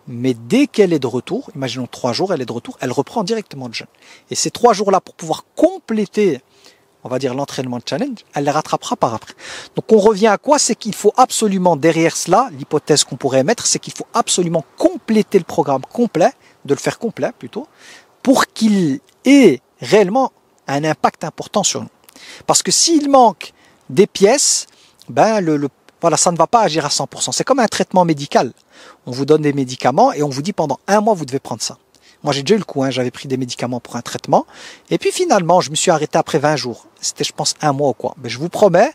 mais dès qu'elle est de retour, imaginons 3 jours, elle est de retour, elle reprend directement le jeûne. Et ces 3 jours-là, pour pouvoir compléter, on va dire l'entraînement de challenge, elle les rattrapera par après. Donc on revient à quoi? C'est qu'il faut absolument, derrière cela, l'hypothèse qu'on pourrait émettre, c'est qu'il faut absolument compléter le programme complet, de le faire complet plutôt, pour qu'il ait réellement un impact important sur nous. Parce que s'il manque des pièces, ben voilà, ça ne va pas agir à 100%. C'est comme un traitement médical. On vous donne des médicaments et on vous dit pendant 1 mois, vous devez prendre ça. Moi, j'ai déjà eu le coup, hein, j'avais pris des médicaments pour un traitement. Et puis finalement, je me suis arrêté après 20 jours. C'était, je pense, 1 mois ou quoi. Mais je vous promets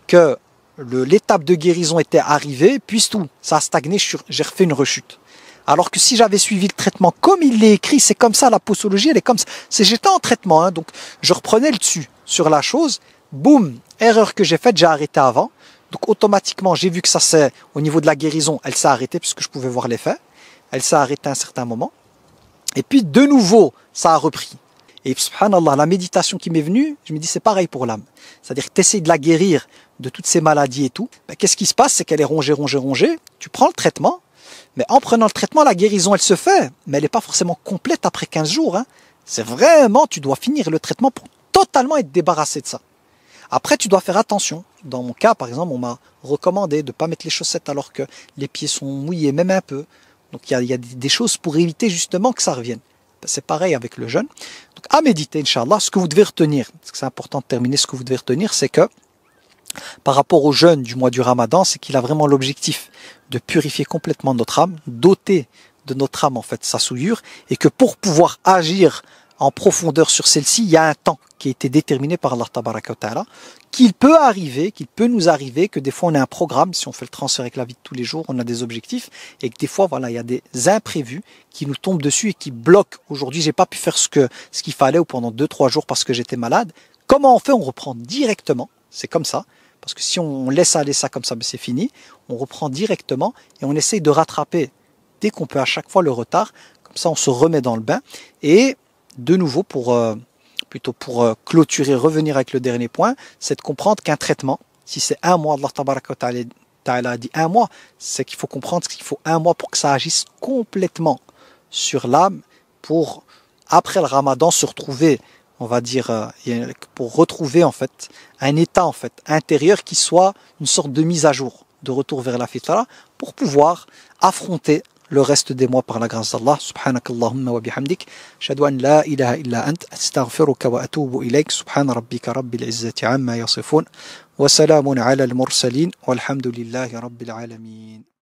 que l'étape de guérison était arrivée, puis tout. Ça a stagné, j'ai refait une rechute. Alors que si j'avais suivi le traitement comme il l'est écrit, c'est comme ça, la posologie, elle est comme ça. J'étais en traitement, hein, donc je reprenais le dessus sur la chose. Boum, erreur que j'ai faite, j'ai arrêté avant. Donc automatiquement, j'ai vu que ça c'est au niveau de la guérison, elle s'est arrêtée puisque je pouvais voir l'effet. Elle s'est arrêtée à un certain moment. Et puis de nouveau, ça a repris. Et subhanallah, la méditation qui m'est venue, je me dis c'est pareil pour l'âme. C'est-à-dire que tu essaies de la guérir de toutes ces maladies et tout. Ben, qu'est-ce qui se passe? C'est qu'elle est rongée. Tu prends le traitement, mais en prenant le traitement, la guérison elle se fait. Mais elle n'est pas forcément complète après 15 jours. Hein. C'est vraiment, tu dois finir le traitement pour totalement être débarrassé de ça. Après, tu dois faire attention. Dans mon cas, par exemple, on m'a recommandé de ne pas mettre les chaussettes alors que les pieds sont mouillés, même un peu. Donc il y a des choses pour éviter justement que ça revienne. C'est pareil avec le jeûne. Donc à méditer, Inch'Allah, ce que vous devez retenir, parce que c'est important de terminer, ce que vous devez retenir, c'est que par rapport au jeûne du mois du Ramadan, c'est qu'il a vraiment l'objectif de purifier complètement notre âme, doter de notre âme en fait sa souillure, et que pour pouvoir agir en profondeur sur celle-ci, il y a un temps qui a été déterminé par Allah Tabaraka wa Ta'ala, qu'il peut nous arriver que des fois on a un programme, si on fait le transfert avec la vie de tous les jours, on a des objectifs, et que des fois voilà, il y a des imprévus qui nous tombent dessus et qui bloquent. Aujourd'hui, j'ai pas pu faire ce qu'il fallait ou pendant 2-3 jours parce que j'étais malade. Comment on fait? On reprend directement, c'est comme ça. Parce que si on laisse aller ça comme ça, ben c'est fini. On reprend directement et on essaye de rattraper dès qu'on peut à chaque fois le retard. Comme ça, on se remet dans le bain. Et de nouveau, pour clôturer, revenir avec le dernier point, c'est de comprendre qu'un traitement, si c'est 1 mois, Allah Tabaraka wa Ta'ala a dit 1 mois, c'est qu'il faut comprendre qu'il faut 1 mois pour que ça agisse complètement sur l'âme, pour après le Ramadan, se retrouver, on va dire, pour retrouver en fait un état en fait intérieur qui soit une sorte de mise à jour, de retour vers la fitra, pour pouvoir affronter le reste des mois par la grâce d'Allah. Subhanakallahumma wa bihamdik, ashhadu an la ilaha illa ant, astaghfiruka wa atubu ilayk, subhana rabbika rabbil izzati amma yasifun, wa salamun ala al-mursalin, walhamdulillahi rabbil alamin.